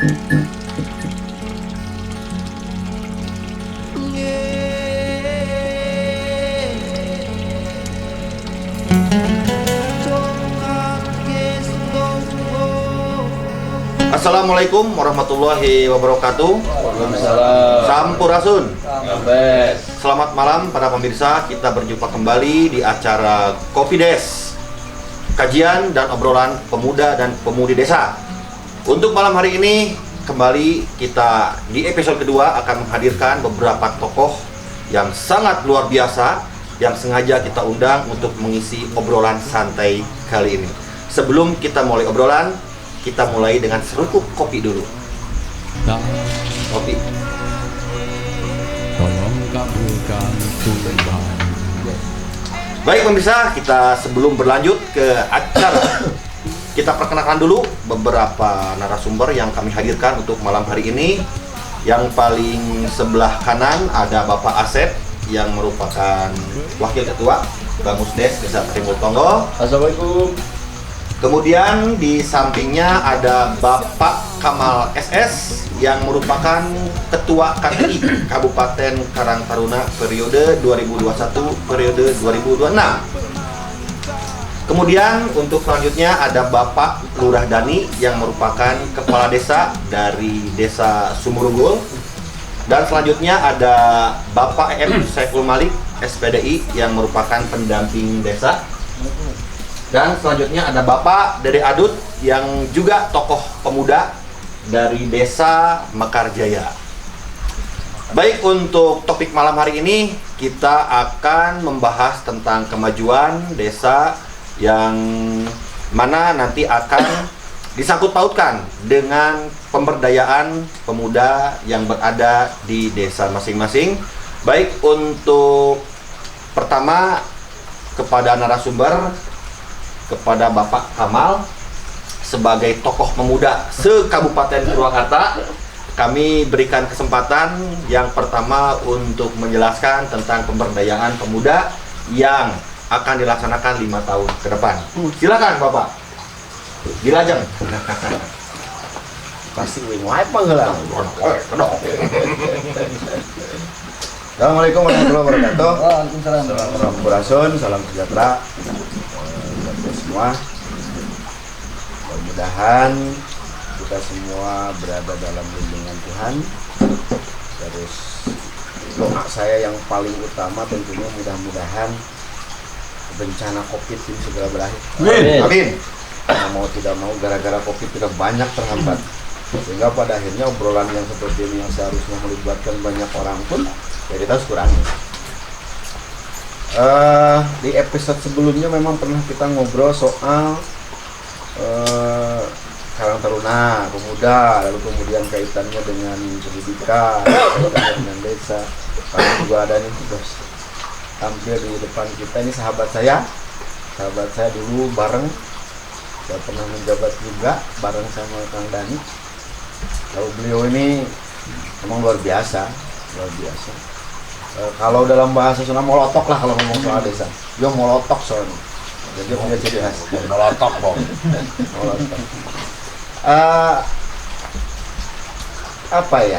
Assalamualaikum warahmatullahi wabarakatuh. Waalaikumsalam. Sampurasun. Ngabes. Selamat malam para pemirsa. Kita berjumpa kembali di acara Kopi Des, kajian dan obrolan pemuda dan pemudi desa. Untuk malam hari ini kembali kita di episode kedua akan menghadirkan beberapa tokoh yang sangat luar biasa yang sengaja kita undang untuk mengisi obrolan santai kali ini. Sebelum kita mulai obrolan, kita mulai dengan seruput kopi dulu. Kopi. Tolong kabulkan Tuhan. Baik pemirsa, kita sebelum berlanjut ke acara, kita perkenalkan dulu beberapa narasumber yang kami hadirkan untuk malam hari ini. Yang paling sebelah kanan ada Bapak Asep yang merupakan Wakil Ketua Bamusdes Desa Karimul Tonggo. Assalamualaikum. Kemudian di sampingnya ada Bapak Kamal SS yang merupakan Ketua KTI Kabupaten Karang Taruna periode 2021 periode 2026. Kemudian untuk selanjutnya ada Bapak Lurah Dani yang merupakan Kepala Desa dari Desa Sumurunggul. Dan selanjutnya ada Bapak EM Saiful Malik SPDI yang merupakan pendamping desa. Dan selanjutnya ada Bapak Dede Adut yang juga tokoh pemuda dari Desa Mekarjaya. Baik, untuk topik malam hari ini kita akan membahas tentang kemajuan desa yang mana nanti akan disangkut pautkan dengan pemberdayaan pemuda yang berada di desa masing-masing. Baik, untuk pertama kepada narasumber, kepada Bapak Kamal sebagai tokoh pemuda se-Kabupaten Purwakarta, kami berikan kesempatan yang pertama untuk menjelaskan tentang pemberdayaan pemuda yang akan dilaksanakan 5 tahun ke depan. Silakan Bapak. Dilajeng. Pasti wing live panggilan. Assalamualaikum warahmatullahi wabarakatuh. Waalaikumsalam. Sampurasun, salam sejahtera buat semua. Mudah-mudahan kita semua berada dalam lindungan Tuhan. Terus doa saya yang paling utama tentunya mudah-mudahan bencana COVID ini segera berakhir. Amin. Karena mau tidak mau gara-gara COVID kita banyak terhambat. Sehingga pada akhirnya obrolan yang seperti ini yang seharusnya melibatkan banyak orang pun ya kita harus kurangi. Di episode sebelumnya memang pernah kita ngobrol soal Karang Taruna, pemuda, lalu kemudian kaitannya dengan pendidikan, kaitannya dengan desa. Sekarang juga ada nih bos, tampil di depan kita ini sahabat saya dulu bareng, saya pernah menjabat juga bareng sama Kang Dani. Lalu beliau ini memang luar biasa. Kalau dalam bahasa Sunda molotok lah kalau ngomong soal desa. Dia molotok soalnya. Jadi punya ciri khas. Molotok, Bang. Molotok. Apa ya?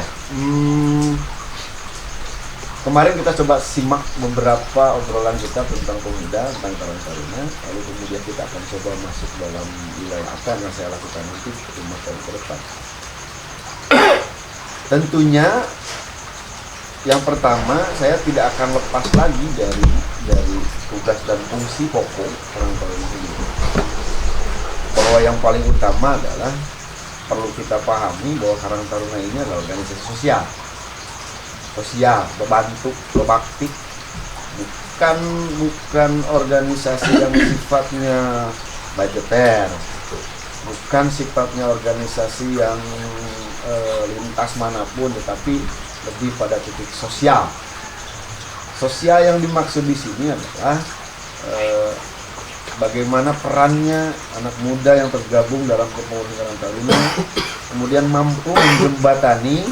Kemarin kita coba simak beberapa obrolan kita tentang pemuda, tentang Karang Taruna. Lalu kemudian kita akan coba masuk dalam wilayah apa yang saya lakukan nanti 5 tahun ke depan. Tentunya yang pertama, saya tidak akan lepas lagi dari tugas dan fungsi pokok Karang Taruna ini. Bahwa yang paling utama adalah perlu kita pahami bahwa Karang Taruna ini adalah organisasi sosial, bebantu, berbakti, bukan organisasi yang sifatnya budgeter, bukan sifatnya organisasi yang lintas manapun, tetapi lebih pada titik sosial. Sosial yang dimaksud di sini adalah bagaimana perannya anak muda yang tergabung dalam kepengurusan Karang Taruna, kemudian mampu menjembatani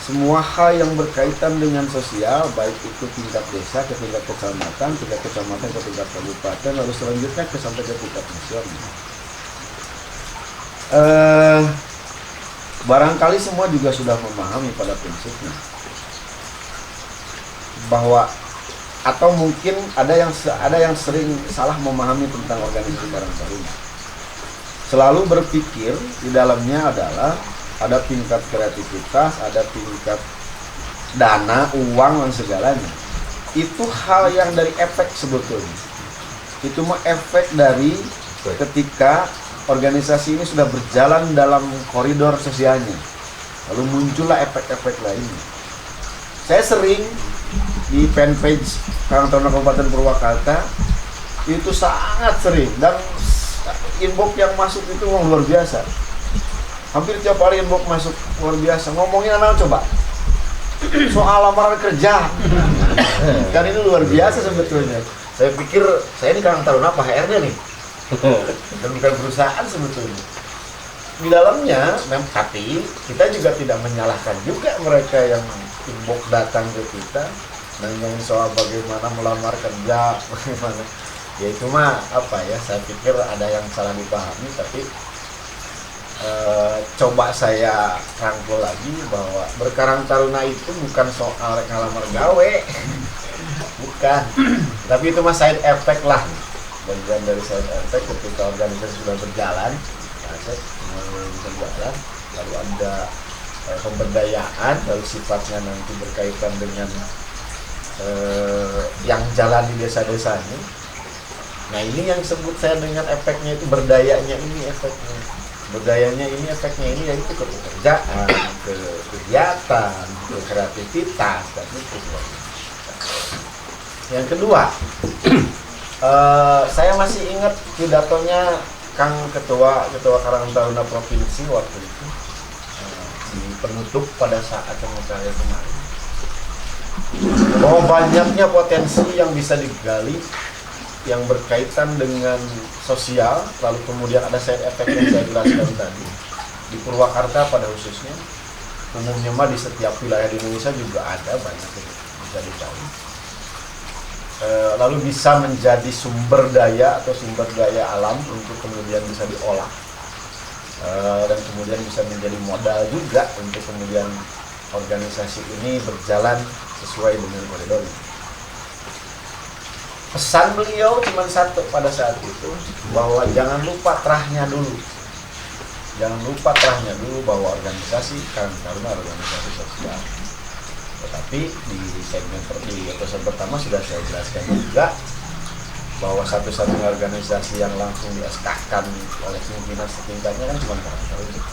semua hal yang berkaitan dengan sosial, baik itu tingkat desa ke tingkat kecamatan, tingkat kecamatan ke tingkat kabupaten, lalu selanjutnya sampai ke tingkat nasional. barangkali semua juga sudah memahami pada prinsipnya bahwa, atau mungkin ada yang sering salah memahami tentang organisasi Karang Taruna. Selalu berpikir di dalamnya adalah ada tingkat kreativitas, ada tingkat dana, uang dan segalanya. Itu hal yang dari efek sebetulnya. Itu mah efek dari ketika organisasi ini sudah berjalan dalam koridor sosialnya. Lalu muncullah efek-efek lainnya. Saya sering di fanpage Karang Taruna Kabupaten Purwakarta itu sangat sering, dan inbox yang masuk itu luar biasa. Hampir tiap hari inbox masuk luar biasa. Ngomongin apa coba? Soal lamaran kerja. Kan ini luar biasa sebetulnya. Saya pikir saya ini Karang Taruna apa HR-nya nih? Dan bukan perusahaan sebetulnya. Di dalamnya, tapi kita juga tidak menyalahkan juga mereka yang inbox datang ke kita nanya soal bagaimana melamar kerja, bagaimana. Ya itu mah apa ya? Saya pikir ada yang salah dipahami, tapi coba saya rangkul lagi bahwa berkarang taruna itu bukan soal ngelamar gawe, bukan. Tapi itu mah side effect lah, bagian dari side effect ketika organisasi sudah berjalan, lalu ada pemberdayaan, lalu sifatnya nanti berkaitan dengan yang jalan di desa-desanya. Nah ini yang sebut saya dengan efeknya itu, berdayanya ini efeknya. Berdayanya ini efeknya ini yaitu ke pekerjaan, ke kegiatan, ke kreativitas, dan itu. Yang kedua, saya masih ingat pidatonya Kang Ketua Karang Taruna Provinsi waktu itu di penutup pada saat pengucapan kemarin, bahwa banyaknya potensi yang bisa digali yang berkaitan dengan sosial, lalu kemudian ada side effect yang saya jelaskan tadi di Purwakarta pada khususnya, umumnya mah di setiap wilayah di Indonesia juga ada banyak yang bisa digali, lalu bisa menjadi sumber daya atau sumber daya alam untuk kemudian bisa diolah, dan kemudian bisa menjadi modal juga untuk kemudian organisasi ini berjalan sesuai dengan koridor. Pesan beliau cuma satu pada saat itu, bahwa jangan lupa terahnya dulu. Jangan lupa terahnya dulu bahwa organisasi Karang Taruna organisasi sosial. Tetapi di segmen episode pertama sudah saya jelaskan juga bahwa satu-satunya organisasi yang langsung di-SK-kan oleh pimpinan setingkatnya kan cuma Karang Taruna.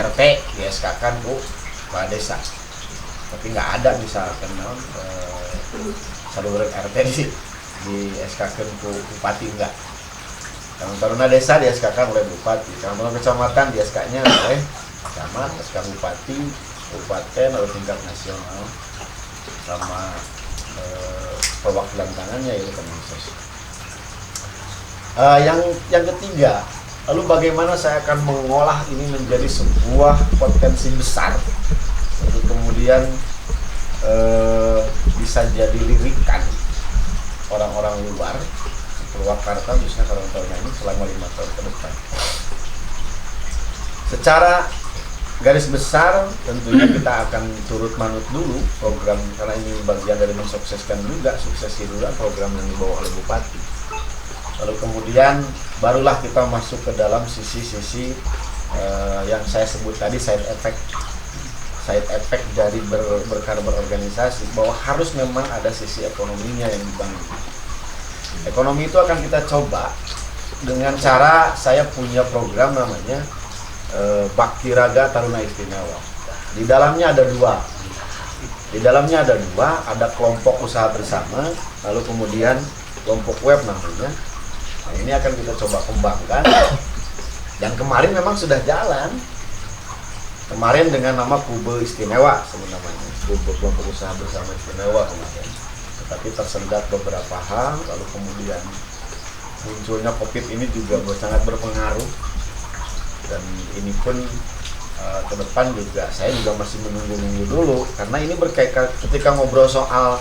RT di-SK-kan Bu Kepala Desa. Tapi nggak ada misalkan saluran RT di SK-kan ke Bupati, enggak. Karang Taruna Desa di SK-kan oleh Bupati, Karang Taruna Kecamatan di SK-nya oleh Camat, SK Bupati, Kabupaten, lalu tingkat nasional, sama perwakilan tangannya yaitu Kemensos. Yang ketiga, lalu bagaimana saya akan mengolah ini menjadi sebuah potensi besar untuk kemudian bisa jadi lirikan orang-orang luar Purwakarta, khususnya Karang Taruna ini selama 5 tahun ke depan. Secara garis besar tentunya kita akan turut manut dulu program, karena ini bagian dari mensukseskan juga, suksesi dulu program yang dibawa oleh Bupati. Lalu kemudian barulah kita masuk ke dalam sisi-sisi yang saya sebut tadi side effect dari berorganisasi, bahwa harus memang ada sisi ekonominya yang dibangun. Ekonomi itu akan kita coba dengan cara saya punya program namanya Bakti Raga Taruna Istimewa. Di dalamnya ada dua. Ada kelompok usaha bersama, lalu kemudian kelompok web namanya. Nah, ini akan kita coba kembangkan. Dan kemarin memang sudah jalan. Kemarin dengan nama Kube Istimewa sebenarnya, Kube Kelompok Usaha Bersama Istimewa kemarin. Tetapi tersendat beberapa hal, lalu kemudian munculnya COVID ini juga sangat berpengaruh. Dan ini pun ke depan juga saya juga masih menunggu dulu, karena ini berkaitan ketika ngobrol soal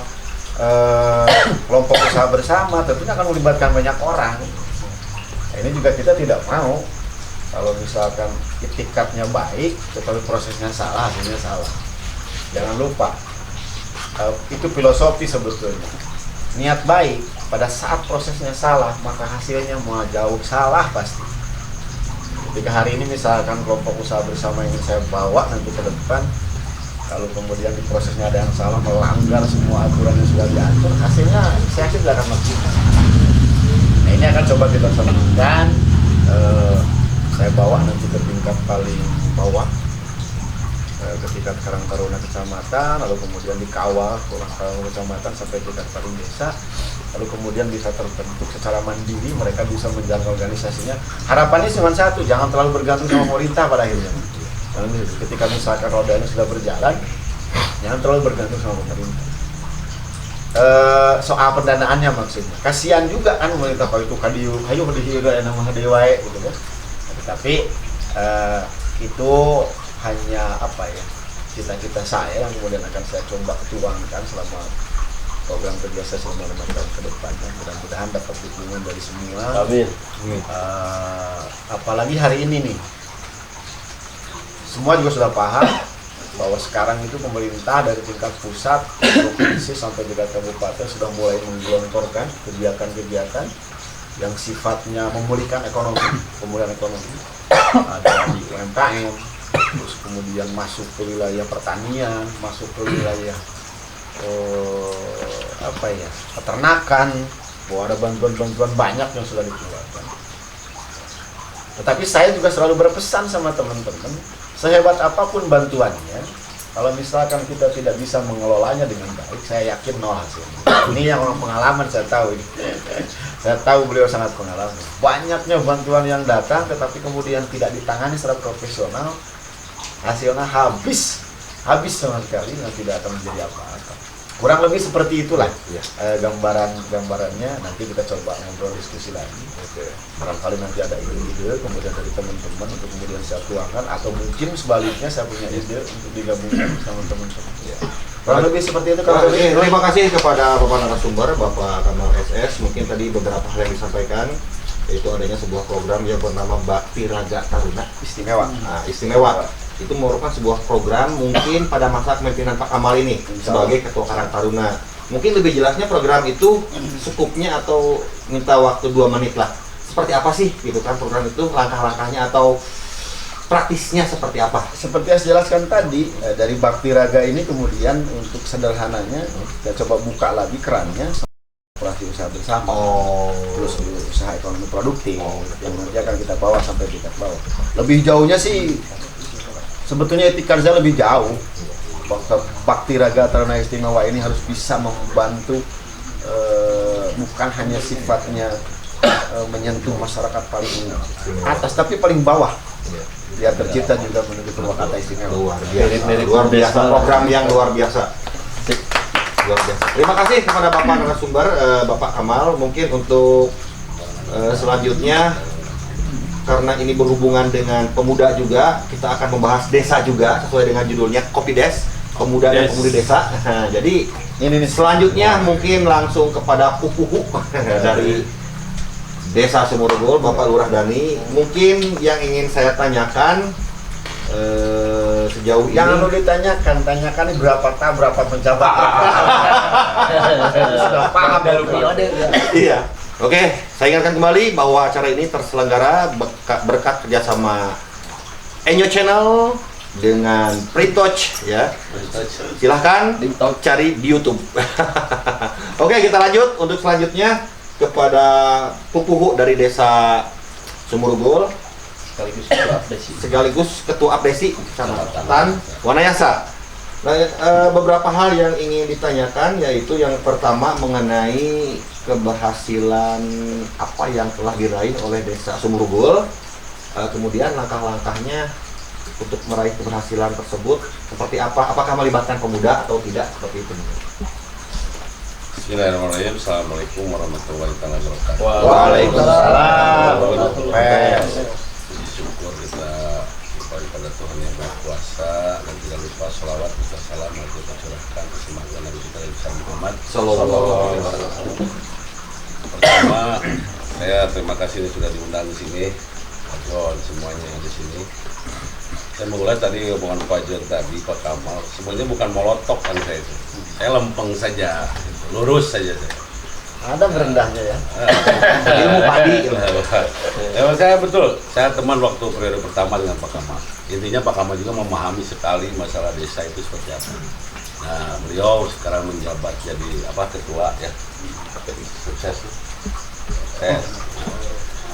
kelompok usaha bersama tentunya akan melibatkan banyak orang. Nah, ini juga kita tidak mau Kalau misalkan itikadnya baik, tetapi prosesnya salah, hasilnya salah. Jangan lupa, itu filosofi sebetulnya. Niat baik, pada saat prosesnya salah, maka hasilnya mau jauh salah pasti. Ketika hari ini misalkan kelompok usaha bersama yang saya bawa nanti ke depan, kalau kemudian di prosesnya ada yang salah, melanggar semua aturan yang sudah diatur, hasilnya saya yakin tidak akan maksimal. Nah ini akan coba kita selamatkan. Saya bawa nanti ke tingkat paling bawah, ke tingkat Karang Taruna kecamatan, lalu kemudian dikawal Karang Taruna kecamatan sampai tingkat paling desa, lalu kemudian bisa terbentuk secara mandiri, mereka bisa menjalankan organisasinya. Harapannya cuma satu, jangan terlalu bergantung sama pemerintah pada akhirnya. Ketika misalkan roda ini sudah berjalan, jangan terlalu bergantung sama pemerintah. Soal pendanaannya maksudnya, kasihan juga kan pemerintah kalau itu kadiu, ayo dihira nama dewae gitu kan. Tapi itu hanya apa ya, cita-cita saya yang kemudian akan saya coba tuangkan selama program kerja saya selama 5 tahun ke depan. Mudah-mudahan dapat dukungan dari semua. Amin. Apalagi hari ini nih, semua juga sudah paham bahwa sekarang itu pemerintah dari tingkat pusat, provinsi sampai tingkat kabupaten sudah mulai menggelontorkan kegiatan-kegiatan yang sifatnya memulihkan ekonomi, pemulihan ekonomi, ada di UMKM, terus kemudian masuk ke wilayah pertanian, masuk ke wilayah peternakan, bahwa ada bantuan-bantuan banyak yang sudah dikeluarkan. Tetapi saya juga selalu berpesan sama teman-teman, sehebat apapun bantuannya, kalau misalkan kita tidak bisa mengelolanya dengan baik, saya yakin nol hasilnya. Ini yang orang pengalaman saya tahu ini. Saya tahu beliau sangat pengalaman. Banyaknya bantuan yang datang, tetapi kemudian tidak ditangani secara profesional, hasilnya habis sama sekali, dan tidak akan menjadi apa-apa. Kurang lebih seperti itulah gambarannya. Nanti kita coba ngobrol diskusi lagi. Barangkali nanti ada ide-ide kemudian dari teman-teman untuk kemudian saya tuangkan, atau mungkin sebaliknya saya punya ide untuk digabungkan sama teman-teman. Kurang lebih seperti itu. Terima kasih kepada Bapak narasumber, Bapak Kamal SS. Mungkin tadi beberapa hal yang disampaikan, yaitu adanya sebuah program yang bernama Bakti Raga Taruna. Istimewa. Istimewa. Itu merupakan sebuah program mungkin pada masa kepemimpinan Pak Kamal ini sebagai Ketua Karang Taruna. Mungkin lebih jelasnya program itu cukupnya atau minta waktu 2 menit lah. Seperti apa sih gitu kan program itu, langkah-langkahnya atau praktisnya seperti apa? Seperti yang saya jelaskan tadi, dari Bakti Raga ini kemudian untuk sederhananya kita coba buka lagi kerannya operasi usaha bersama, terus usaha ekonomi produktif yang nanti akan kita bawa sampai tingkat bawah. Lebih jauhnya sih sebetulnya etika kerja lebih jauh. Bakti Raga Taruna Istimewa ini harus bisa membantu, bukan hanya sifatnya menyentuh masyarakat paling atas, tapi paling bawah. Biar tercipta juga menuju Purwakarta Istimewa. Luar biasa, program yang luar biasa. Luar biasa. Terima kasih kepada Bapak narasumber, Bapak Kamal. Mungkin untuk selanjutnya, karena ini berhubungan dengan pemuda juga, kita akan membahas desa juga sesuai dengan judulnya Kopi Des, Pemuda dan Pemudi Desa. Nah, jadi ini selanjutnya mungkin langsung kepada Pupuhu dari Desa Sumurugul, Bapak Lurah Dani. Mungkin yang ingin saya tanyakan sejauh ini. Jangan lu tanyakan berapa pencapaian. Sudah paham dari periode. Iya. Oke, saya ingatkan kembali bahwa acara ini terselenggara berkat kerjasama Enyo Channel dengan Printouch ya. Silahkan cari di YouTube. Oke, kita lanjut untuk selanjutnya kepada Pupuhu dari Desa Sumurugul, sekaligus Ketua Abdesi Kecamatan Wanayasa. Nah, beberapa hal yang ingin ditanyakan, yaitu yang pertama mengenai keberhasilan apa yang telah diraih oleh Desa Sumurugul, kemudian langkah-langkahnya untuk meraih keberhasilan tersebut seperti apa? Apakah melibatkan pemuda atau tidak? Seperti itu. Bismillahirrahmanirrahim. Assalamualaikum warahmatullahi wabarakatuh. Waalaikumsalam. Puji syukur kita kepada Tuhan yang Maha Kuasa, dan tidak lupa sholawat dan salam kita curahkan keselamatan Nabi kita Muhammad Sallallahu Alaihi Wasallam. Pertama, saya terima kasih sudah diundang di sini Pak John, semuanya yang di sini. Saya mulai tadi omongan Pak John tadi, Pak Kamal, semuanya bukan molotok kan saya itu. Saya lempeng saja, gitu. Lurus saja saya. Ada merendahnya ya. Ilmu padi. Ya, saya betul. Saya teman waktu periode pertama dengan Pak Kamal. Intinya Pak Kamal juga memahami sekali masalah desa itu seperti apa. Nah, beliau sekarang menjabat jadi ketua ya. Sukses.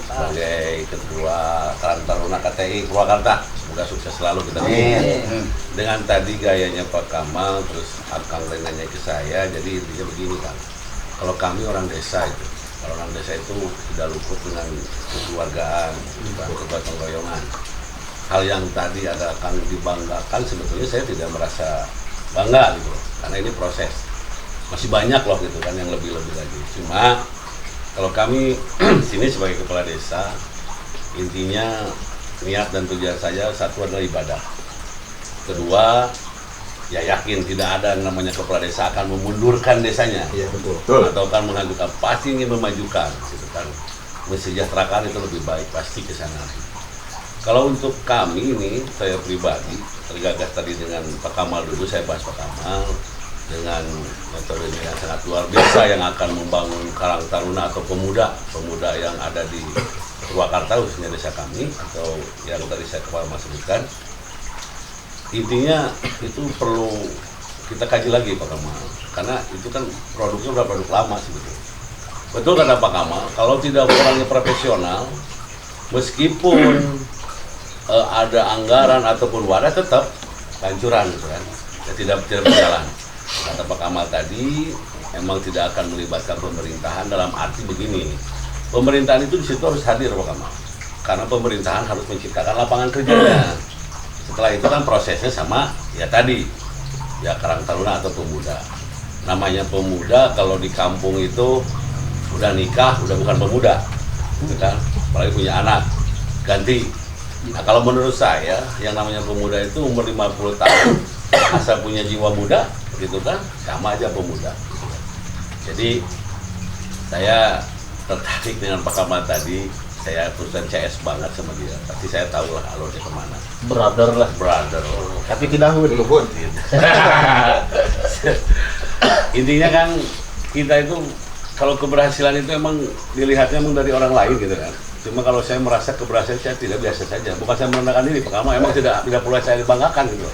Sebagai ketua Karang Taruna KTI Purwakarta. Semoga sukses selalu kita. Dengan tadi gayanya Pak Kamal, terus Akang nanya ke saya, jadi intinya begini kan. Kalau kami orang desa itu, tidak luput dengan kekeluargaan, kegotong royongan. Hal yang tadi ada Kang dibanggakan, sebetulnya saya tidak merasa bangga gitu, karena ini proses. Masih banyak loh gitu kan yang lebih-lebih lagi. Cuma kalau kami sini sebagai kepala desa, intinya niat dan tujuan saya satu adalah ibadah. Kedua, ya yakin tidak ada yang namanya kepala desa akan memundurkan desanya. Iya, betul. Atau kan mengajukan, pasti ingin memajukan gitu kan. Mensejahterakan itu lebih baik, pasti ke sana. Kalau untuk kami ini, saya pribadi tergagas tadi dengan Pak Kamal dulu, saya bahas Pak Kamal dengan metode yang sangat luar biasa yang akan membangun Karang Taruna atau pemuda yang ada di Purwakarta, khususnya desa kami, atau yang tadi saya kepala sebutkan. Intinya itu perlu kita kaji lagi Pak Kamal, karena itu kan produknya udah produk lama sebetulnya. Betul kata Pak Kamal, kalau tidak orangnya profesional, meskipun ada anggaran ataupun wadah tetap hancuran gitu kan, ya, tidak berjalan. Kata Pak Kamal tadi, emang tidak akan melibatkan pemerintahan dalam arti begini. Pemerintahan itu di situ harus hadir Pak Kamal, karena pemerintahan harus menciptakan lapangan kerjanya. Setelah itu kan prosesnya sama ya tadi, ya Karang Taruna atau pemuda. Namanya pemuda kalau di kampung itu udah nikah, udah bukan pemuda, gitu kan? Apalagi punya anak, ganti. Nah kalau menurut saya, yang namanya pemuda itu umur 50 tahun, asal punya jiwa muda, gitu kan? Sama aja pemuda. Jadi saya tertarik dengan Pak Kamal tadi. Saya perusahaan CS banget sama dia, tapi saya tahu lah alurnya kemana. Brother lah. Tapi tidak hud. Intinya kan kita itu kalau keberhasilan itu emang dilihatnya emang dari orang lain gitu kan. Cuma kalau saya merasa keberhasilan saya tidak biasa saja. Bukan saya merendahkan diri, Pak Kamal emang tidak perlu saya dibanggakan gitu.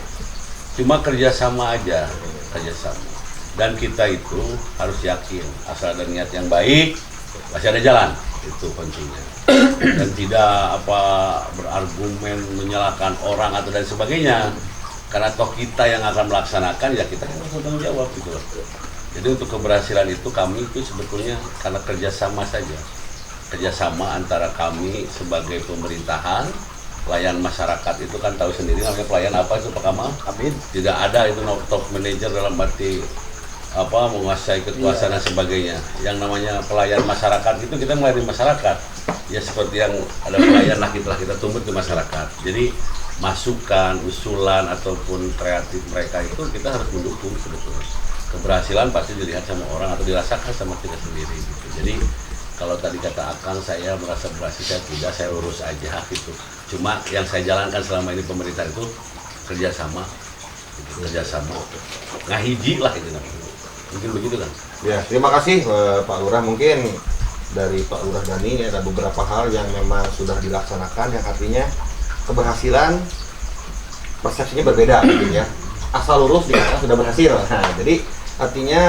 Cuma kerjasama aja, kerjasama. Dan kita itu harus yakin asal ada niat yang baik, pasti ada jalan. Itu pentingnya. Dan tidak berargumen menyalahkan orang atau dan sebagainya, karena toh kita yang akan melaksanakan, ya kita harus bertanggung jawab gitu loh. Jadi untuk keberhasilan itu kami itu sebetulnya karena kerjasama saja, kerjasama antara kami sebagai pemerintahan, pelayan masyarakat itu kan tahu sendiri namanya pelayan apa itu Pak Kamal? Amin. Tidak ada itu top manager dalam arti menguasai kekuasaan dan sebagainya. Yang namanya pelayan masyarakat itu kita melayani masyarakat. Ya seperti yang ada pelayan lah kita tumbuh di masyarakat. Jadi masukan, usulan ataupun kreatif mereka itu kita harus mendukung sebetulnya. Keberhasilan pasti dilihat sama orang atau dirasakan sama kita sendiri gitu. Jadi kalau tadi kata Akang saya merasa berhasil, saya tidak, saya lurus aja gitu. Cuma yang saya jalankan selama ini pemerintah itu kerjasama, ngahiji lah itu namanya. Mungkin begitu kan? Ya, terima kasih Pak Lurah. Mungkin dari Pak Lurah Dani ini ada beberapa hal yang memang sudah dilaksanakan, yang artinya keberhasilan persepsinya berbeda gitu ya. Asal lurus dikatakan sudah berhasil. Nah, jadi artinya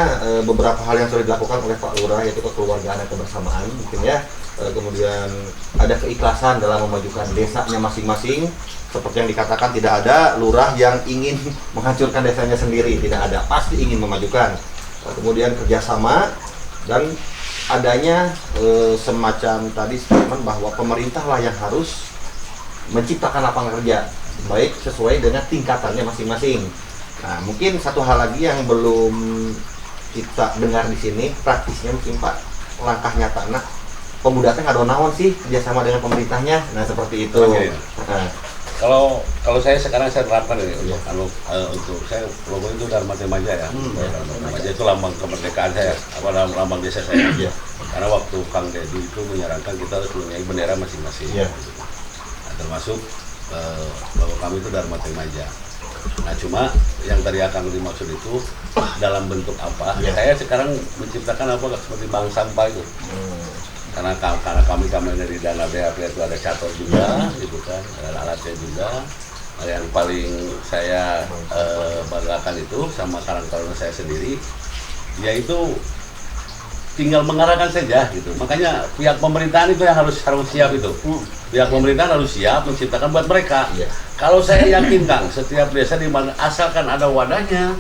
beberapa hal yang sudah dilakukan oleh Pak Lurah, yaitu kekeluargaan dan kebersamaan mungkin ya. Kemudian ada keikhlasan dalam memajukan desanya masing-masing. Seperti yang dikatakan, tidak ada lurah yang ingin menghancurkan desanya sendiri, tidak ada, pasti ingin memajukan. Kemudian kerjasama dan adanya semacam tadi statement bahwa pemerintah lah yang harus menciptakan lapangan kerja baik sesuai dengan tingkatannya masing-masing. Nah, mungkin satu hal lagi yang belum kita dengar di sini praktisnya mungkin Pak, langkah nyata pemuda teh nggak naon sih kerjasama dengan pemerintahnya. Nah seperti itu. Okay. Nah. Kalau saya sekarang saya terapkan ini untuk saya logo itu Dharma Temaja ya. Dharma Temaja itu lambang kemerdekaan saya, lambang desa saya. Karena waktu Kang Dedi itu menyarankan kita harus mempunyai bendera masing-masing. termasuk bahwa kami itu Dharma Trimaja. Nah cuma yang tadi akan dimaksud itu dalam bentuk apa? Ya saya sekarang menciptakan apa seperti bank sampah itu. Karena kami dari dana BAP itu ada catur juga, gitu kan, ada alatnya juga. Nah, yang paling saya banggakan itu sama Karang Taruna saya sendiri, yaitu tinggal mengarahkan saja gitu. Makanya pihak pemerintahan itu yang harus siap itu. Pihak pemerintahan harus siap menciptakan buat mereka. Kalau saya yakin Kang, setiap desa di mana asalkan ada wadahnya,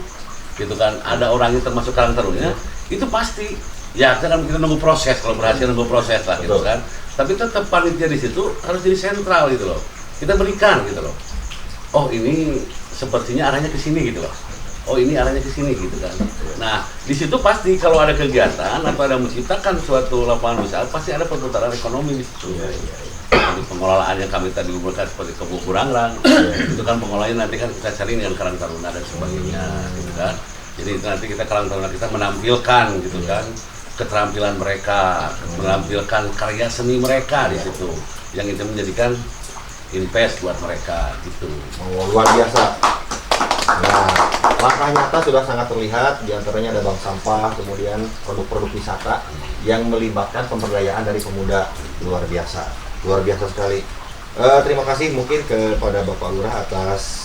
gitu kan, ada orangnya termasuk Karang Taruna, itu pasti. Ya kita nunggu proses, kalau berhasil nunggu proses lah gitu kan. Tapi tetap panitia di situ harus jadi sentral gitu loh. Kita berikan gitu loh. Oh ini sepertinya arahnya ke sini gitu loh. Oh ini arahnya ke sini gitu kan. Nah di situ pasti kalau ada kegiatan atau ada menciptakan suatu lapangan usaha pasti ada perputaran ekonomi di situ. Jadi pengelolaan yang kami tadi ubahkan seperti Kebun Burangrang, itu kan pengelolaannya nanti kan kita cari dengan Karang Taruna dan sebagainya gitu kan. Jadi itu nanti kita Karang Taruna kita menampilkan gitu kan keterampilan mereka, menampilkan karya seni mereka di situ, yang itu menjadikan invest buat mereka gitu. Oh, luar biasa. Nah, langkah nyata sudah sangat terlihat, diantaranya ada bank sampah, kemudian produk-produk wisata yang melibatkan pemberdayaan dari pemuda. Luar biasa sekali. Terima kasih mungkin kepada Bapak Lurah atas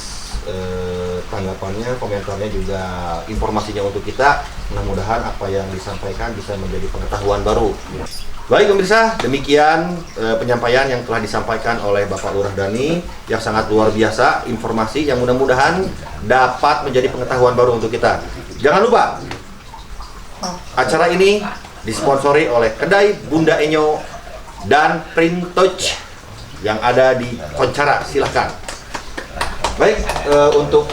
tanggapannya, komentarnya, juga informasinya untuk kita. Mudah-mudahan apa yang disampaikan bisa menjadi pengetahuan baru. Baik pemirsa, demikian penyampaian yang telah disampaikan oleh Bapak Lurah Dani yang sangat luar biasa, informasi yang mudah-mudahan dapat menjadi pengetahuan baru untuk kita. Jangan lupa, acara ini disponsori oleh Kedai Bunda Enyo dan Print Touch yang ada di Koncara. Silahkan. Baik, untuk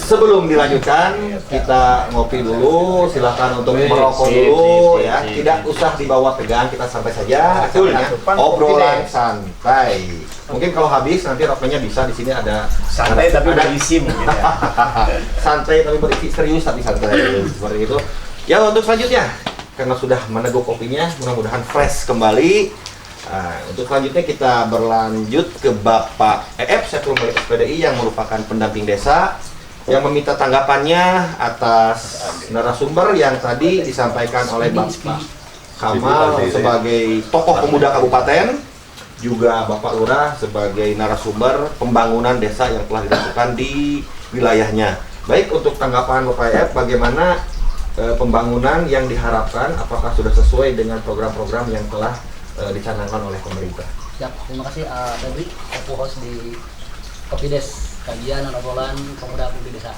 sebelum dilanjutkan kita ngopi dulu, silakan untuk merokok dulu ya. Tidak usah dibawa tegang, kita santai saja. Obrolan santai. Mungkin kalau habis nanti rokoknya bisa di sini ada Santai tapi berisi mungkin ya. Santai tapi berisi, serius tapi santai seperti itu. Ya untuk selanjutnya, karena sudah meneguk kopinya, mudah-mudahan fresh kembali. Nah, untuk selanjutnya kita berlanjut ke Bapak Saiful Malik SPDI yang merupakan pendamping desa yang meminta tanggapannya atas narasumber yang tadi disampaikan oleh Bapak Kamal sebagai tokoh pemuda kabupaten, juga Bapak Lurah sebagai narasumber pembangunan desa yang telah dilakukan di wilayahnya. Baik, untuk tanggapan Bapak bagaimana pembangunan yang diharapkan, apakah sudah sesuai dengan program-program yang telah dicanangkan oleh pemerintah? Siap, terima kasih Febri, co-host di Kopides, kajian dan obrolan pemuda pemudi desa.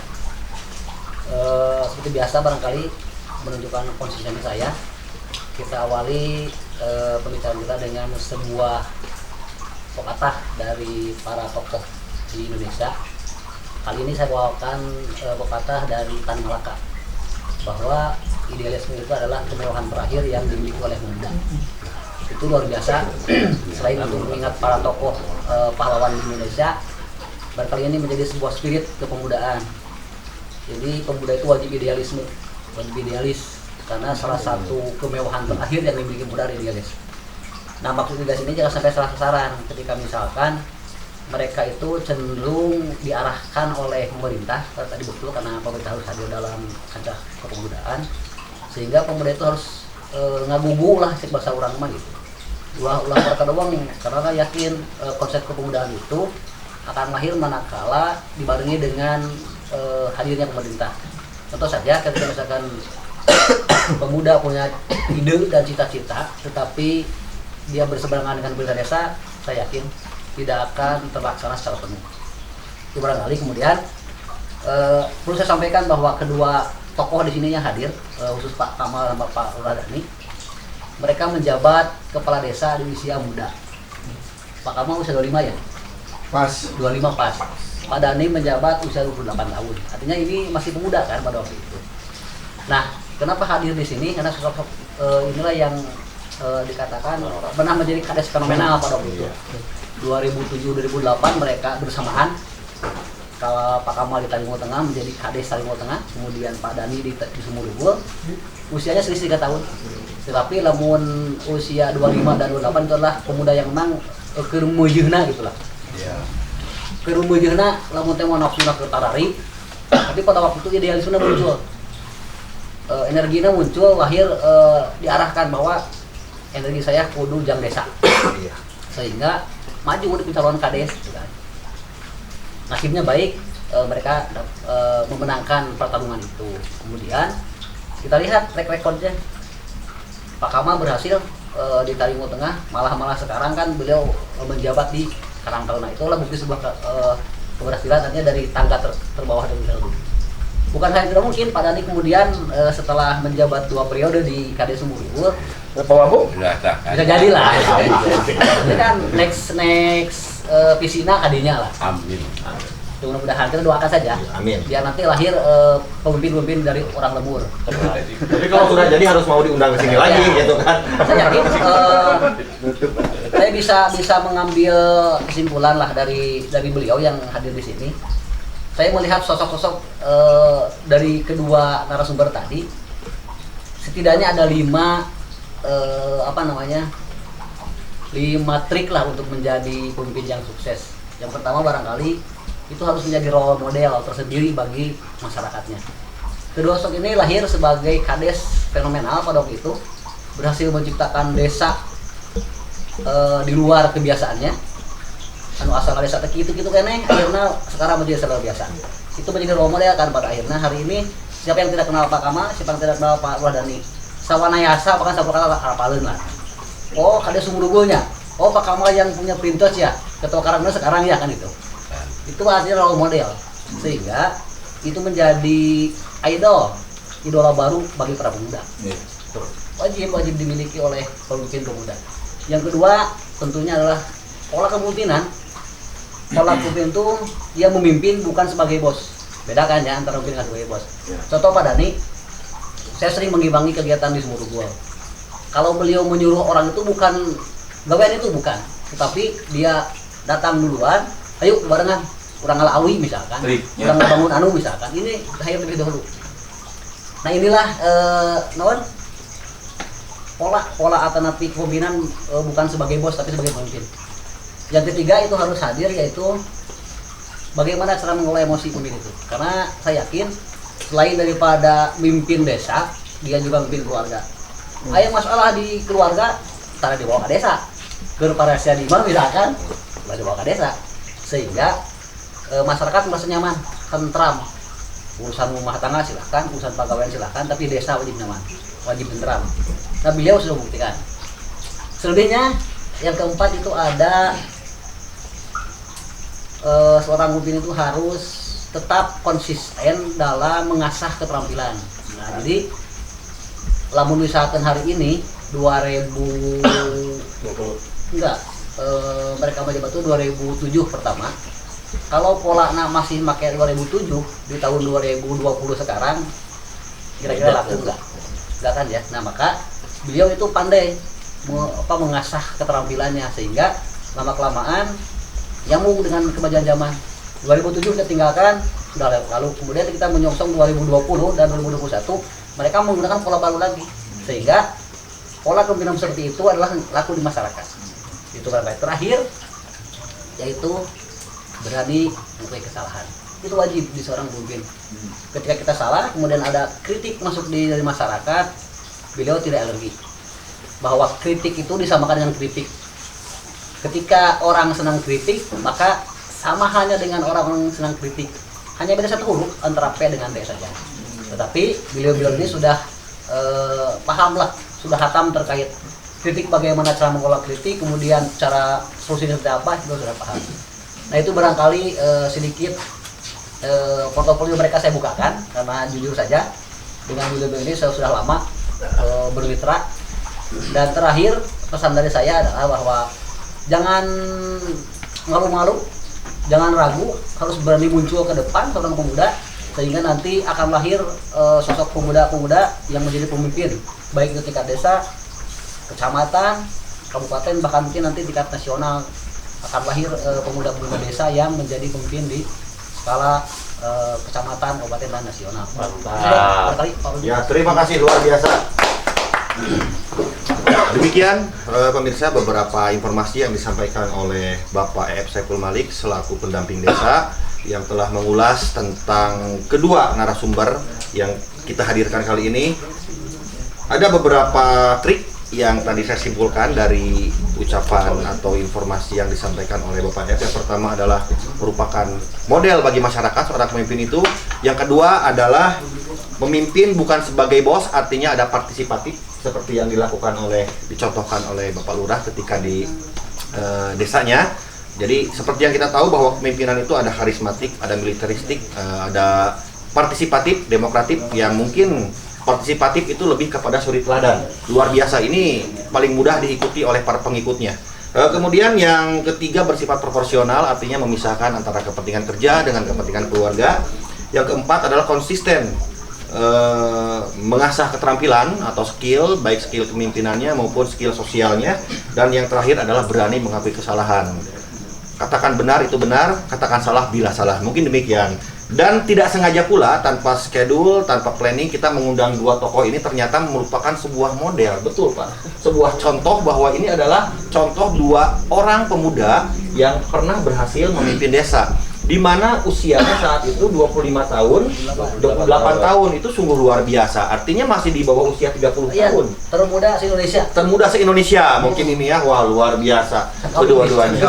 Seperti biasa barangkali menunjukkan konsistensi saya, kita awali pembicaraan kita dengan sebuah pepatah dari para tokoh di Indonesia. Kali ini saya bawakan pepatah dari Tan Malaka, bahwa idealisme itu adalah kemewahan terakhir yang dimiliki oleh pemuda. Itu luar biasa. Selain untuk mengingat para tokoh pahlawan di Indonesia, barangkali ini menjadi sebuah spirit kepemudaan. Jadi pemuda itu wajib idealis, karena salah satu kemewahan terakhir yang dimiliki pemuda adalah idealis. Nah maksud idealis ini jangan sampai salah sasaran ketika misalkan mereka itu cenderung diarahkan oleh pemerintah, tadi betul karena pemerintah harus hadir dalam kancah kepemudaan, sehingga pemuda itu harus ngagugu lah cek bahasa orang mah gitu. Ulah kata doang, karena yakin konsep kepemudaan itu akan lahir manakala dibarengi dengan hadirnya pemerintah. Contoh saja ketika misalkan pemuda punya ide dan cita-cita, tetapi dia berseberangan dengan pemerintah desa, saya yakin tidak akan terlaksana secara penuh. Itu barangkali. Kemudian perlu saya sampaikan bahwa kedua tokoh di sini yang hadir, khusus Pak Kamal dan Bapak Lurah Dani, mereka menjabat kepala desa di usia muda. Pak Kamal usia 25 ya? Pas. 25 pas. Pak Dani menjabat usia 28 tahun. Artinya ini masih pemuda kan pada waktu itu. Nah, kenapa hadir di sini? Karena sosok inilah yang dikatakan pernah menjadi kades fenomenal pada waktu itu. 2007-2008 mereka bersamaan. Kalau Pak Kamal di Talimur Tengah menjadi Kades Talimur Tengah, kemudian Pak Dani di Sumurugul, usianya selisih 3 tahun. Tetapi lamun usia 25 dan 28 itu adalah pemuda yang memang kerumusihna gitulah. Iya. Kerumbeujeuna lamun teh mau nafsuna ke tarari, tapi pada waktu itu idealisme muncul. Energinya muncul, lahir diarahkan bahwa energi saya kudu jang desa. Sehingga maju di pencalonan kades gitu kan. Nasibnya baik, mereka memenangkan pertarungan itu. Kemudian kita lihat track recordnya, Pak Kamal berhasil di Talingo Tengah, malah sekarang kan beliau menjabat di Karangtaruna. Itulah bukti sebuah keberhasilan, artinya dari tangga terbawah dari dahulu. Bukan hanya tidak mungkin Pak Dani kemudian setelah menjabat 2 periode di Kades Sumurwul, bisa jadilah. Ini kan next visina kadinya lah. Amin. Mudah-mudahan kita doakan saja. Amin. Biar nanti lahir pemimpin-pemimpin dari orang lembur. Tapi kalau sudah jadi harus mau diundang ke sini lagi gitu kan. Saya yakin saya bisa mengambil kesimpulan lah dari beliau yang hadir di sini. Saya melihat sosok-sosok dari kedua narasumber tadi, setidaknya ada 5 trik lah untuk menjadi pemimpin yang sukses. Yang pertama barangkali itu harus menjadi role model tersendiri bagi masyarakatnya. Kedua sosok ini lahir sebagai kades fenomenal pada waktu itu, berhasil menciptakan desa di luar kebiasaannya. Anu asal desa teki itu gitu kene, akhirnya sekarang menjadi luar biasa. Itu menjadi role model kan pada akhirnya. Hari ini siapa yang tidak kenal Pak Kamal, siapa yang tidak kenal Pak Wahdani, sawanayasa bahkan sampurna apaleun lah. Oh, kades Sumurugulnya. Oh, Pak Kamal yang punya Pintos ya, ketua Karangtaruna sekarang ya kan itu. Itu artinya role model, sehingga itu menjadi idola baru bagi para pemuda. Wajib dimiliki oleh pemimpin pemuda. Yang kedua tentunya adalah pola kepemimpinan. Pola kepemimpinan itu dia memimpin bukan sebagai bos. Bedakan ya antara memimpin dengan sebagai bos. Contoh Pak Dani, saya sering mengimbangi kegiatan di Sumurugul. Kalau beliau menyuruh orang itu bukan gawean itu bukan, tetapi dia datang duluan, ayo barengan, kurang ngalawi misalkan, kurang bangun anu misalkan, ini saya lebih dahulu. Nah inilah pola alternatif kepemimpinan, bukan sebagai bos tapi sebagai pemimpin. Yang ketiga itu harus hadir, yaitu bagaimana cara mengelola emosi pemimpin itu. Karena saya yakin selain daripada mimpin desa, dia juga mimpin keluarga. Ayo masalah di keluarga, taruh dibawa ke desa. Berparasi di mana misalkan, dibawa ke desa. Sehingga masyarakat merasa nyaman, tentram. Urusan rumah tangga silahkan, urusan pegawaian silahkan, tapi desa wajib nyaman, wajib tentram. Nah beliau sudah buktikan. Selebihnya yang keempat itu ada seorang pemimpin itu harus tetap konsisten dalam mengasah keterampilan. Nah jadi lamun misalkan hari ini mereka menjabat itu 2007 pertama. Kalau pola masih pakai 2007 di tahun 2020 sekarang, kira-kira laku enggak kan ya. Nah maka beliau itu pandai mengasah keterampilannya, sehingga lama-kelamaan nyambung dengan kemajuan zaman. 2007 kita tinggalkan, sudah lalu kemudian kita menyongsong 2020 dan 2021, mereka menggunakan pola baru lagi, sehingga pola kepemimpinan seperti itu adalah laku di masyarakat. Itu kan baik. Terakhir yaitu berani mengakui kesalahan. Itu wajib di seorang pemimpin. Ketika kita salah, kemudian ada kritik masuk dari masyarakat, beliau tidak alergi. Bahwa kritik itu disamakan dengan kritik. Ketika orang senang kritik, maka sama halnya dengan orang senang kritik. Hanya beda satu huruf antara P dengan D saja. Tetapi beliau-beliau ini sudah paham lah, sudah hatam terkait kritik, bagaimana cara mengolah kritik, kemudian cara solusinya seperti apa, itu sudah paham. Nah itu barangkali sedikit portofolio mereka saya bukakan, karena jujur saja dengan beliau ini saya sudah lama bermitra. Dan terakhir pesan dari saya adalah bahwa jangan malu-malu, jangan ragu, harus berani muncul ke depan seorang pemuda, sehingga nanti akan lahir sosok pemuda-pemuda yang menjadi pemimpin, baik itu tingkat desa, kecamatan, kabupaten, bahkan mungkin nanti tingkat nasional akan lahir pemuda-pemuda desa yang menjadi pemimpin di skala kecamatan, kabupaten, dan nasional. Mantap. Ya, terima kasih luar biasa. Demikian pemirsa beberapa informasi yang disampaikan oleh Bapak E.F. Saiful Malik selaku pendamping desa yang telah mengulas tentang kedua narasumber yang kita hadirkan kali ini. Ada beberapa trik yang tadi saya simpulkan dari ucapan atau informasi yang disampaikan oleh Bapak F. Yang pertama adalah merupakan model bagi masyarakat seorang pemimpin itu. Yang kedua adalah memimpin bukan sebagai bos, artinya ada partisipatif seperti yang dicontohkan oleh Bapak Lurah ketika di desanya. Jadi seperti yang kita tahu bahwa kepemimpinan itu ada karismatik, ada militeristik, ada partisipatif, demokratif, yang mungkin partisipatif itu lebih kepada suri teladan. Luar biasa, ini paling mudah diikuti oleh para pengikutnya. Kemudian yang ketiga bersifat proporsional, artinya memisahkan antara kepentingan kerja dengan kepentingan keluarga. Yang keempat adalah konsisten, mengasah keterampilan atau skill, baik skill kepemimpinannya maupun skill sosialnya. Dan yang terakhir adalah berani mengakui kesalahan. Katakan benar itu benar, katakan salah bila salah. Mungkin demikian. Dan tidak sengaja pula, tanpa schedule, tanpa planning, kita mengundang dua tokoh ini ternyata merupakan sebuah model. Betul Pak, sebuah contoh bahwa ini adalah contoh dua orang pemuda yang pernah berhasil memimpin desa, di mana usianya saat itu 25 tahun, 28 tahun, itu sungguh luar biasa. Artinya masih di bawah usia 30 tahun. Termuda se-Indonesia. Termuda se-Indonesia, mungkin ini ya, wah luar biasa. Kedua-duanya.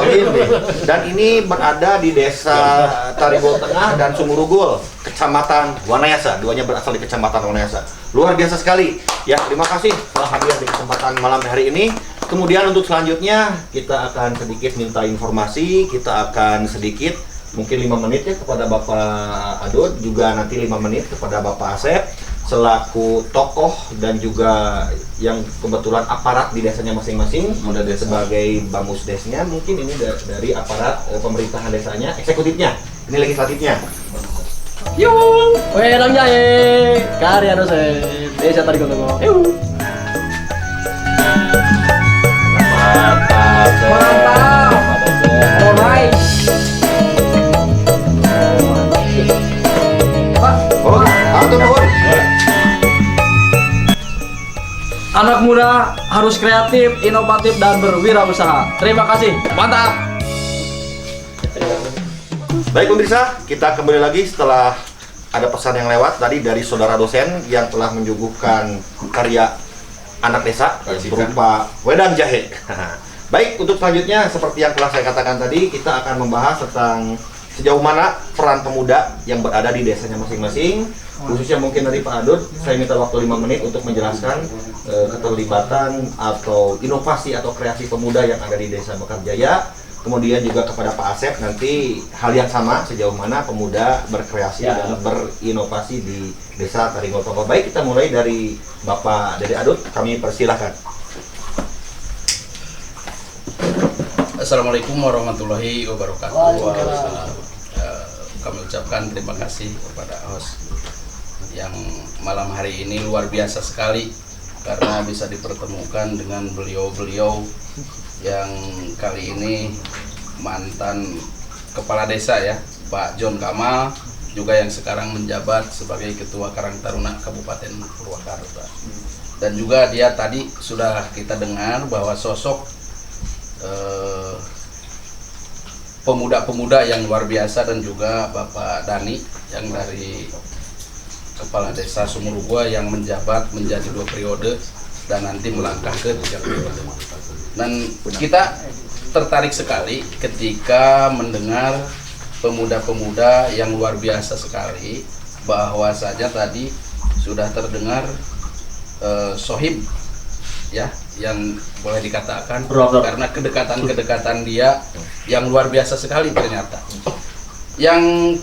Dan ini berada di desa Tarigol Tengah dan Sumurugul, Kecamatan Wanayasa. Duanya berasal di Kecamatan Wanayasa. Luar biasa sekali. Ya, terima kasih telah hadir di kesempatan malam hari ini. Kemudian untuk selanjutnya kita akan sedikit minta informasi, kita akan sedikit mungkin 5 menit ya kepada Bapak Adut, juga nanti 5 menit kepada Bapak Asep selaku tokoh dan juga yang kebetulan aparat di desanya masing-masing sebagai bamusdesnya. Mungkin ini dari aparat pemerintahan desanya, eksekutifnya, ini legislatifnya. Yung, wedang jahe, karya dosen, desa Tarigol Tengah. Mantap. Alright. Oh, atur nuhun. Anak muda harus kreatif, inovatif, dan berwirausaha. Terima kasih. Mantap. Baik pemirsa, kita kembali lagi setelah ada pesan yang lewat tadi dari saudara dosen yang telah menyuguhkan karya anak desa berupa wedang jahe. Baik, untuk selanjutnya seperti yang telah saya katakan tadi, kita akan membahas tentang sejauh mana peran pemuda yang berada di desanya masing-masing, khususnya mungkin dari Pak Adut. Saya minta waktu 5 menit untuk menjelaskan keterlibatan atau inovasi atau kreasi pemuda yang ada di Desa Mekarjaya. Kemudian juga kepada Pak Asep nanti hal yang sama, sejauh mana pemuda berkreasi dan berinovasi di Desa Tarigol Tengah. Baik, kita mulai dari Bapak Dede Adut, kami persilahkan. Assalamualaikum warahmatullahi wabarakatuh. Kami ucapkan terima kasih kepada host yang malam hari ini luar biasa sekali karena bisa dipertemukan dengan beliau-beliau yang kali ini mantan kepala desa ya, Pak John Kamal, juga yang sekarang menjabat sebagai Ketua Karang Taruna Kabupaten Purwakarta. Dan juga dia tadi sudah kita dengar bahwa sosok pemuda-pemuda yang luar biasa, dan juga Bapak Dani yang dari Kepala Desa Sumurugul yang menjabat menjadi 2 periode dan nanti melangkah ke 3 periode. Dan kita tertarik sekali ketika mendengar pemuda-pemuda yang luar biasa sekali, bahwa saja tadi sudah terdengar sohib ya, yang boleh dikatakan karena kedekatan dia yang luar biasa sekali ternyata. Yang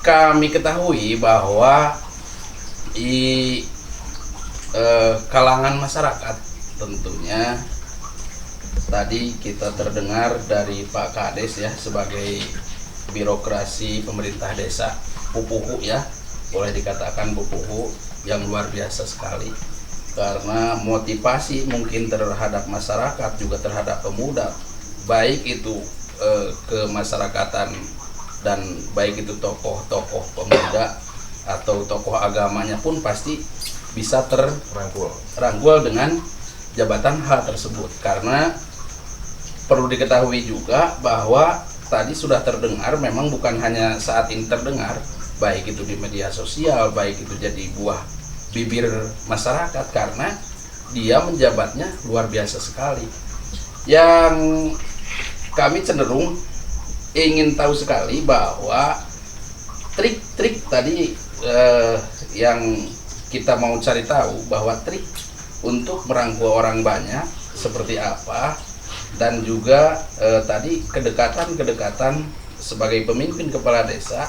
kami ketahui bahwa di kalangan masyarakat tentunya tadi kita terdengar dari Pak Kades ya, sebagai birokrasi pemerintah desa pupuhu ya, boleh dikatakan pupuhu yang luar biasa sekali, karena motivasi mungkin terhadap masyarakat juga terhadap pemuda, baik itu kemasyarakatan dan baik itu tokoh-tokoh pemuda atau tokoh agamanya pun pasti bisa terrangkul dengan jabatan hal tersebut, karena perlu diketahui juga bahwa tadi sudah terdengar, memang bukan hanya saat ini terdengar, baik itu di media sosial, baik itu jadi buah bibir masyarakat, karena dia menjabatnya luar biasa sekali. Yang kami cenderung ingin tahu sekali bahwa trik-trik tadi yang kita mau cari tahu, bahwa trik untuk merangkul orang banyak seperti apa, dan juga tadi kedekatan sebagai pemimpin kepala desa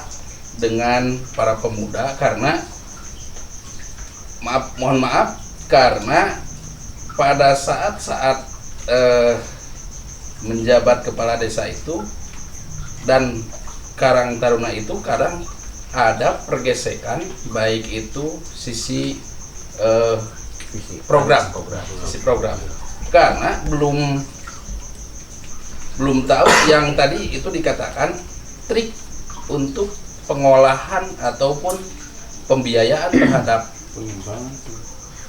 dengan para pemuda, karena mohon maaf karena pada saat menjabat kepala desa itu dan Karang Taruna itu kadang ada pergesekan, baik itu sisi program, karena belum tahu yang tadi itu dikatakan trik untuk pengolahan ataupun pembiayaan terhadap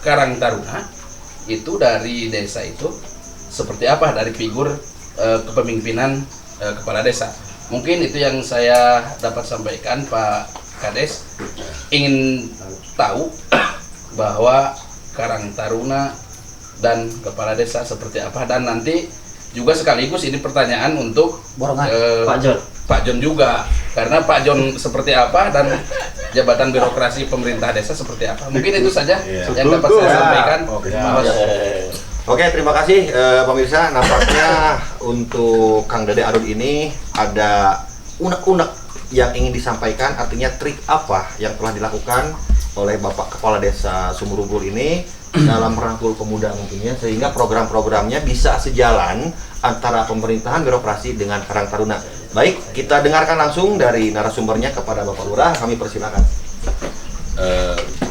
Karang Taruna itu dari desa itu seperti apa, dari figur kepemimpinan kepala desa. Mungkin itu yang saya dapat sampaikan, Pak Kades. Ingin tahu bahwa Karang Taruna dan kepala desa seperti apa, dan nanti juga sekaligus ini pertanyaan untuk Pak John juga, karena Pak John seperti apa dan jabatan birokrasi pemerintah desa seperti apa. Mungkin itu saja yang dapat saya sampaikan. Oke, terima kasih pemirsa. Nampaknya untuk Kang Dede Arun ini ada unek-unek yang ingin disampaikan, artinya trik apa yang telah dilakukan oleh Bapak Kepala Desa Sumurugul ini dalam merangkul pemuda mungkinnya, sehingga program-programnya bisa sejalan antara pemerintahan birokrasi dengan Karang Taruna. Baik, kita dengarkan langsung dari narasumbernya kepada Bapak Lurah. Kami persilakan.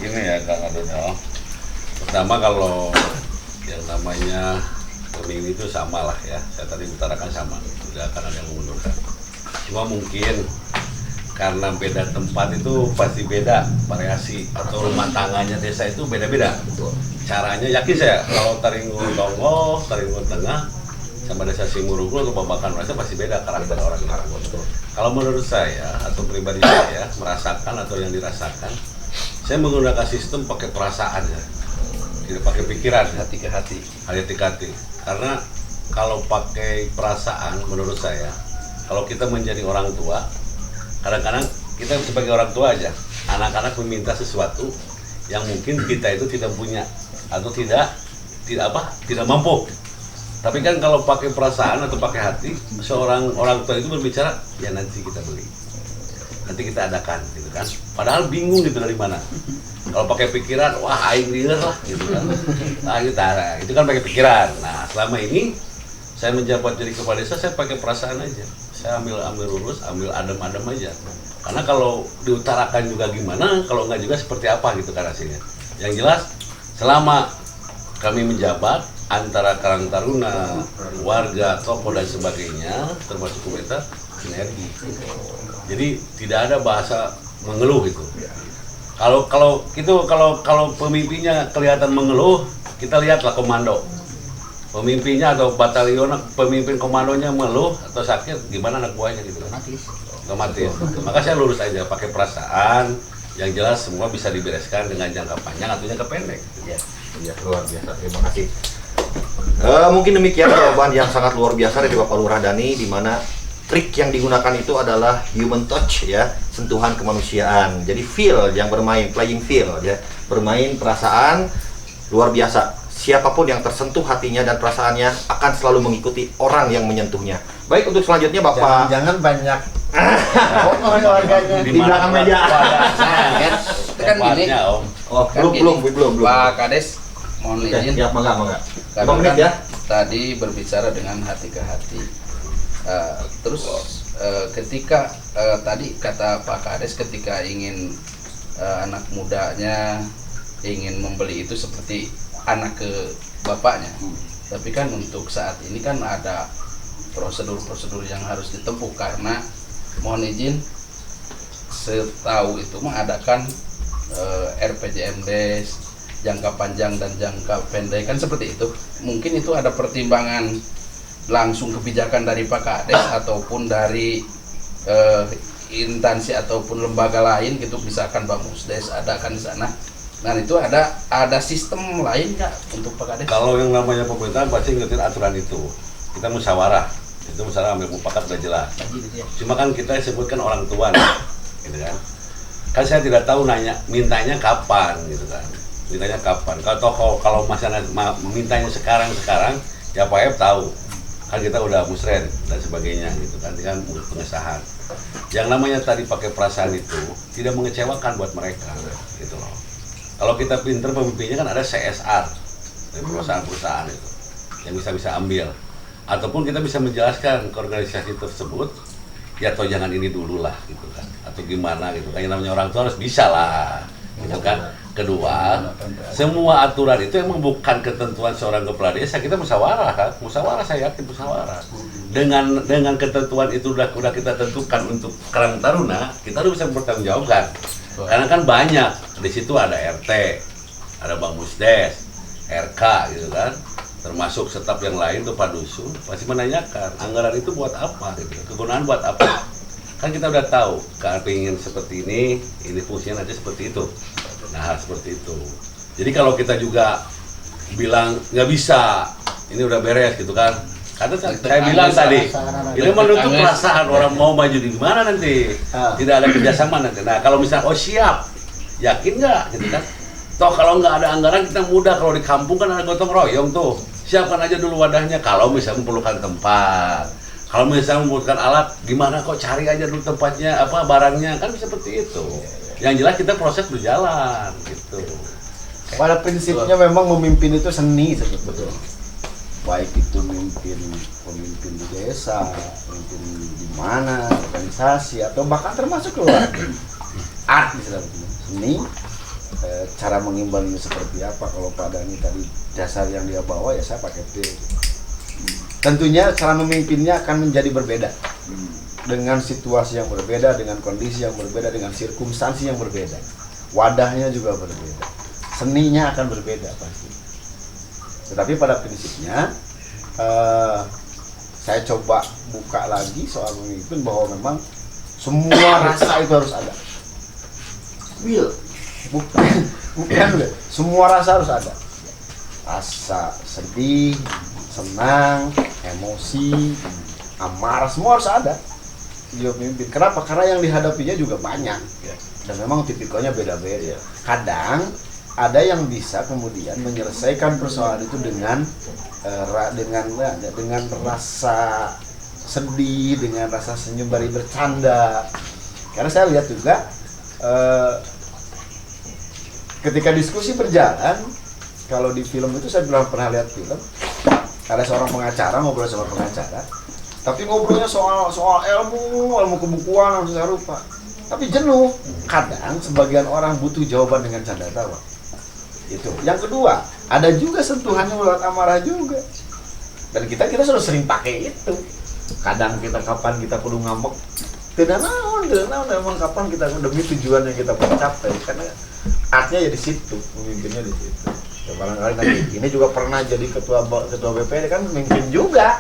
Ini ya Kang Adonal. Pertama, kalau yang namanya pemilu itu sama lah ya, saya tadi utarakan sama, tidak akan ada yang mengundurkan. Cuma mungkin karena beda tempat itu pasti beda variasi, atau rumah tangganya desa itu beda-beda caranya. Yakin saya kalau Taringgung Tongo, Taringgung Tengah sama desa Simurugul atau Babakan Rasa pasti beda karakter orang-orang. Kalau menurut saya atau pribadi saya merasakan atau yang dirasakan, saya menggunakan sistem pakai perasaan ya, tidak pakai pikiran, hati ke hati. Karena kalau pakai perasaan, menurut saya, kalau kita menjadi orang tua, kadang-kadang kita sebagai orang tua aja, anak-anak meminta sesuatu yang mungkin kita itu tidak punya atau tidak mampu. Tapi kan kalau pakai perasaan atau pakai hati, seorang orang tua itu berbicara, ya nanti kita beli, nanti kita adakan, gitu kan. Padahal bingung gitu dari mana. Kalau pakai pikiran, wah aing liar lah, gitu kan. Nah, itu kan pakai pikiran. Nah, selama ini saya menjabat jadi kepala desa, saya pakai perasaan aja. Saya ambil lurus, ambil adem-adem aja. Karena kalau diutarakan juga gimana, kalau enggak juga seperti apa gitu kan hasilnya. Yang jelas, selama kami menjabat antara Karang Taruna, warga, tokoh dan sebagainya, termasuk pemerintah, sinergi. Jadi tidak ada bahasa mengeluh itu. Kalau pemimpinnya kelihatan mengeluh, kita lihatlah komando. Pemimpinnya atau batalion, pemimpin komandonya mengeluh atau sakit, gimana anak buahnya gitu kan? Otomatis. Maka saya lurus aja, pakai perasaan. Yang jelas semua bisa dibereskan dengan jangka panjang atau jangka pendek. Iya, luar biasa. Terima kasih. Mungkin demikian jawaban yang sangat luar biasa dari Bapak Lurah Dani, di mana trik yang digunakan itu adalah human touch ya, sentuhan kemanusiaan. Jadi feel yang bermain, playing feel ya, bermain perasaan luar biasa. Siapapun yang tersentuh hatinya dan perasaannya akan selalu mengikuti orang yang menyentuhnya. Baik, untuk selanjutnya Bapak. Jangan banyak warganya di belakang meja. Itu kan gini. Oh, belum. Pak Kades, mohon izin. Ya, mangga. Karena menit kan ya. Tadi berbicara dengan hati ke hati. Terus ketika tadi kata Pak Kades, ketika ingin anak mudanya ingin membeli itu seperti anak ke bapaknya. Tapi kan untuk saat ini kan ada prosedur-prosedur yang harus ditempuh, karena mohon izin, setahu itu mengadakan RPJMDes, jangka panjang dan jangka pendek, kan seperti itu. Mungkin itu ada pertimbangan langsung kebijakan dari Pak Kades ataupun dari instansi ataupun lembaga lain gitu, misalkan Bamusdes ada kan di sana. Nah itu ada sistem lain nggak untuk Pak Kades? Kalau yang namanya pemerintahan pasti ngikutin aturan itu. Kita musyawarah, itu musyawarah ambil mufakat udah jelas. Cuma kan kita sebutkan orang tua, gitu kan. Kan saya tidak tahu mintanya kapan, gitu kan. Mintanya kapan. Kalau masalah mintanya sekarang, ya Pak Ep tahu. Kan kita udah musren dan sebagainya, gitu kan. Dengan pengesahan. Yang namanya tadi pakai perasaan itu tidak mengecewakan buat mereka, gitu loh. Kalau kita pinter pemimpinnya kan ada CSR dari perusahaan-perusahaan itu yang bisa ambil, ataupun kita bisa menjelaskan ke organisasi tersebut, ya atau jangan ini dulu lah, gitu kan, atau gimana gitu kan. Yang namanya orang tua harus bisa lah, gitu kan. Kedua, semua aturan itu emang bukan ketentuan seorang kepala desa. Kita musyawarah kan, musyawarah, saya yakin musyawarah. Dengan ketentuan itu udah kita tentukan untuk Karang Taruna, kita harus bisa bertanggungjawabkan. Karena kan banyak, di situ ada RT, ada Bamusdes, RK gitu kan, termasuk staf yang lain tuh Pak Dusun, pasti menanyakan anggaran itu buat apa gitu, kegunaan buat apa. Kan kita udah tahu, kalau ingin seperti ini fungsinya nanti seperti itu. Nah seperti itu. Jadi kalau kita juga bilang nggak bisa, ini udah beres gitu kan. Karena saya bilang tadi, ini menutup perasaan orang mau maju di mana nanti, tidak ada kerjasama nanti. Nah kalau misalnya oh siap, yakin nggak gitu kan? Toh kalau nggak ada anggaran kita mudah, kalau di kampung kan ada gotong royong tuh, siapkan aja dulu wadahnya. Kalau misalnya memerlukan tempat, kalau misalnya membutuhkan alat, gimana kok cari aja dulu tempatnya, apa barangnya, kan seperti itu. Yang jelas kita proses berjalan gitu. Pada prinsipnya memang memimpin itu seni sebetulnya. Baik itu pemimpin di desa, pemimpin di mana, organisasi, atau bahkan termasuk keluarga. Art misalnya, seni, cara mengimbanginya seperti apa. Kalau Pak Dani tadi dasar yang dia bawa, ya saya pakai P. Tentunya cara memimpinnya akan menjadi berbeda. Dengan situasi yang berbeda, dengan kondisi yang berbeda, dengan sirkumstansi yang berbeda. Wadahnya juga berbeda. Seninya akan berbeda pasti. Tetapi pada prinsipnya saya coba buka lagi soal memimpin bahwa memang semua rasa itu harus ada. Bukan semua rasa harus ada. Rasa sedih, senang, emosi, amarah, semua harus ada. Dia memimpin. Kenapa? Karena yang dihadapinya juga banyak dan memang tipikalnya beda-beda. Kadang ada yang bisa kemudian menyelesaikan persoalan itu dengan rasa sedih, dengan rasa senyum bari bercanda. Karena saya lihat juga ketika diskusi berjalan, kalau di film itu saya belum pernah lihat film, ada seorang pengacara ngobrol sama pengacara, tapi ngobrolnya soal ilmu kebukuan harus saya lupa. Tapi jenuh. Kadang sebagian orang butuh jawaban dengan canda tawa. Itu. Yang kedua, ada juga sentuhannya lewat amarah juga. Dan kita sudah sering pakai itu. Kadang kapan kita perlu ngambek. Tidak naon, memang kapan kita demi tujuan yang kita perlu capai. Karena artnya ya di situ, memimpinnya di situ. Ya barangkali nanti ini juga pernah jadi ketua BPD kan memimpin juga.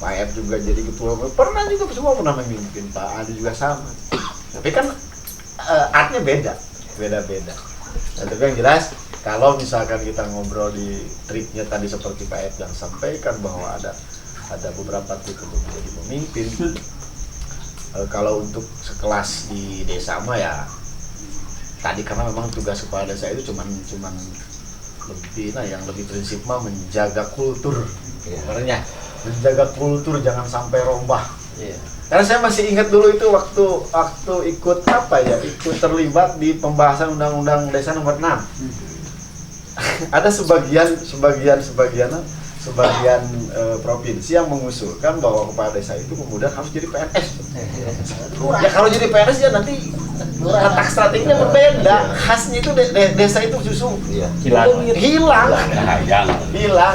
Pak Ep juga jadi ketua BPD, pernah juga, semua pernah memimpin. Pak Adi juga sama. Tapi kan artnya beda. Dan tapi yang jelas, kalau misalkan kita ngobrol di triknya tadi seperti Pak Ed yang sampaikan bahwa ada beberapa trik untuk menjadi pemimpin. Kalau untuk sekelas di desa mah ya tadi karena memang tugas kepala desa itu cuman lebih yang lebih prinsip mah menjaga kultur. Sebenarnya menjaga kultur jangan sampai rombah. Karena saya masih ingat dulu itu waktu ikut terlibat di pembahasan Undang-Undang Desa Nomor 6. Ada sebagian provinsi yang mengusulkan bahwa kepala desa itu kemudian harus jadi PNS. Ya kalau jadi PNS ya nanti letak strateginya berbeda. Khasnya itu desa itu justru hilang.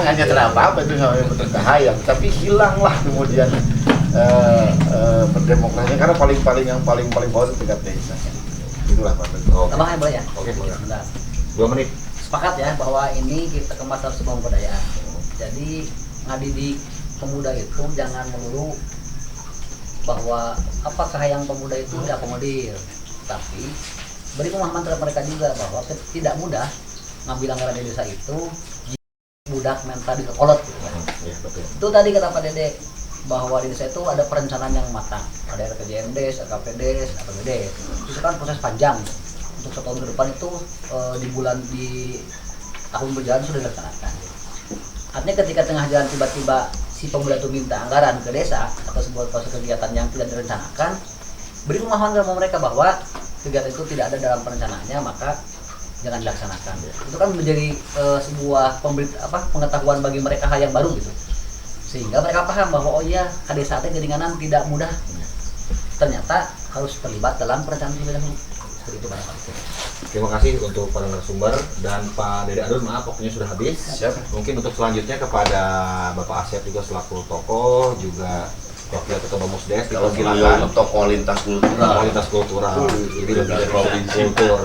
Hanya terapa itu berkahayang, tapi hilanglah kemudian berdemokrasi karena yang paling bawah itu tingkat desa. Itulah Pak. Tambah boleh ya? Oke, boleh. Bentar. 2 menit. sepakat ya bahwa ini kita kemas dalam sebuah kebudayaan. Jadi ngadidik pemuda itu jangan melulu bahwa apakah yang pemuda itu diakomodir, tapi beri pemahaman terhadap mereka juga bahwa tidak mudah ngambil anggaran di desa itu budak mental di kolot gitu kan. Ya, betul. Itu tadi kata Pak Dede bahwa di desa itu ada perencanaan yang matang, ada RPJMDes, RKPDes, APBDes. Itu kan proses panjang. Untuk setahun ke depan itu di tahun berjalan sudah dilaksanakan. Artinya ketika tengah jalan tiba-tiba si pemuda itu minta anggaran ke desa atau sebuah proses kegiatan yang tidak direncanakan, beri pemahaman kepada mereka bahwa kegiatan itu tidak ada dalam perencanaannya, maka jangan dilaksanakan. Itu kan menjadi sebuah pengetahuan bagi mereka hal yang baru gitu, sehingga mereka paham bahwa oh iya desa teh Geninganan tidak mudah, ternyata harus terlibat dalam perencanaan terlebih dahulu. Seperti itu barangkali. Terima kasih untuk para narasumber dan Pak Dede Adun, maaf waktunya sudah habis. Siap. Mungkin untuk selanjutnya kepada Bapak Asep juga selaku tokoh, juga Wakil Ketua Bamusdes, Kalau dipersilakan. tokoh lintas kultural. Kualitas kultural, jadi lebih dari Provinsi. kultur.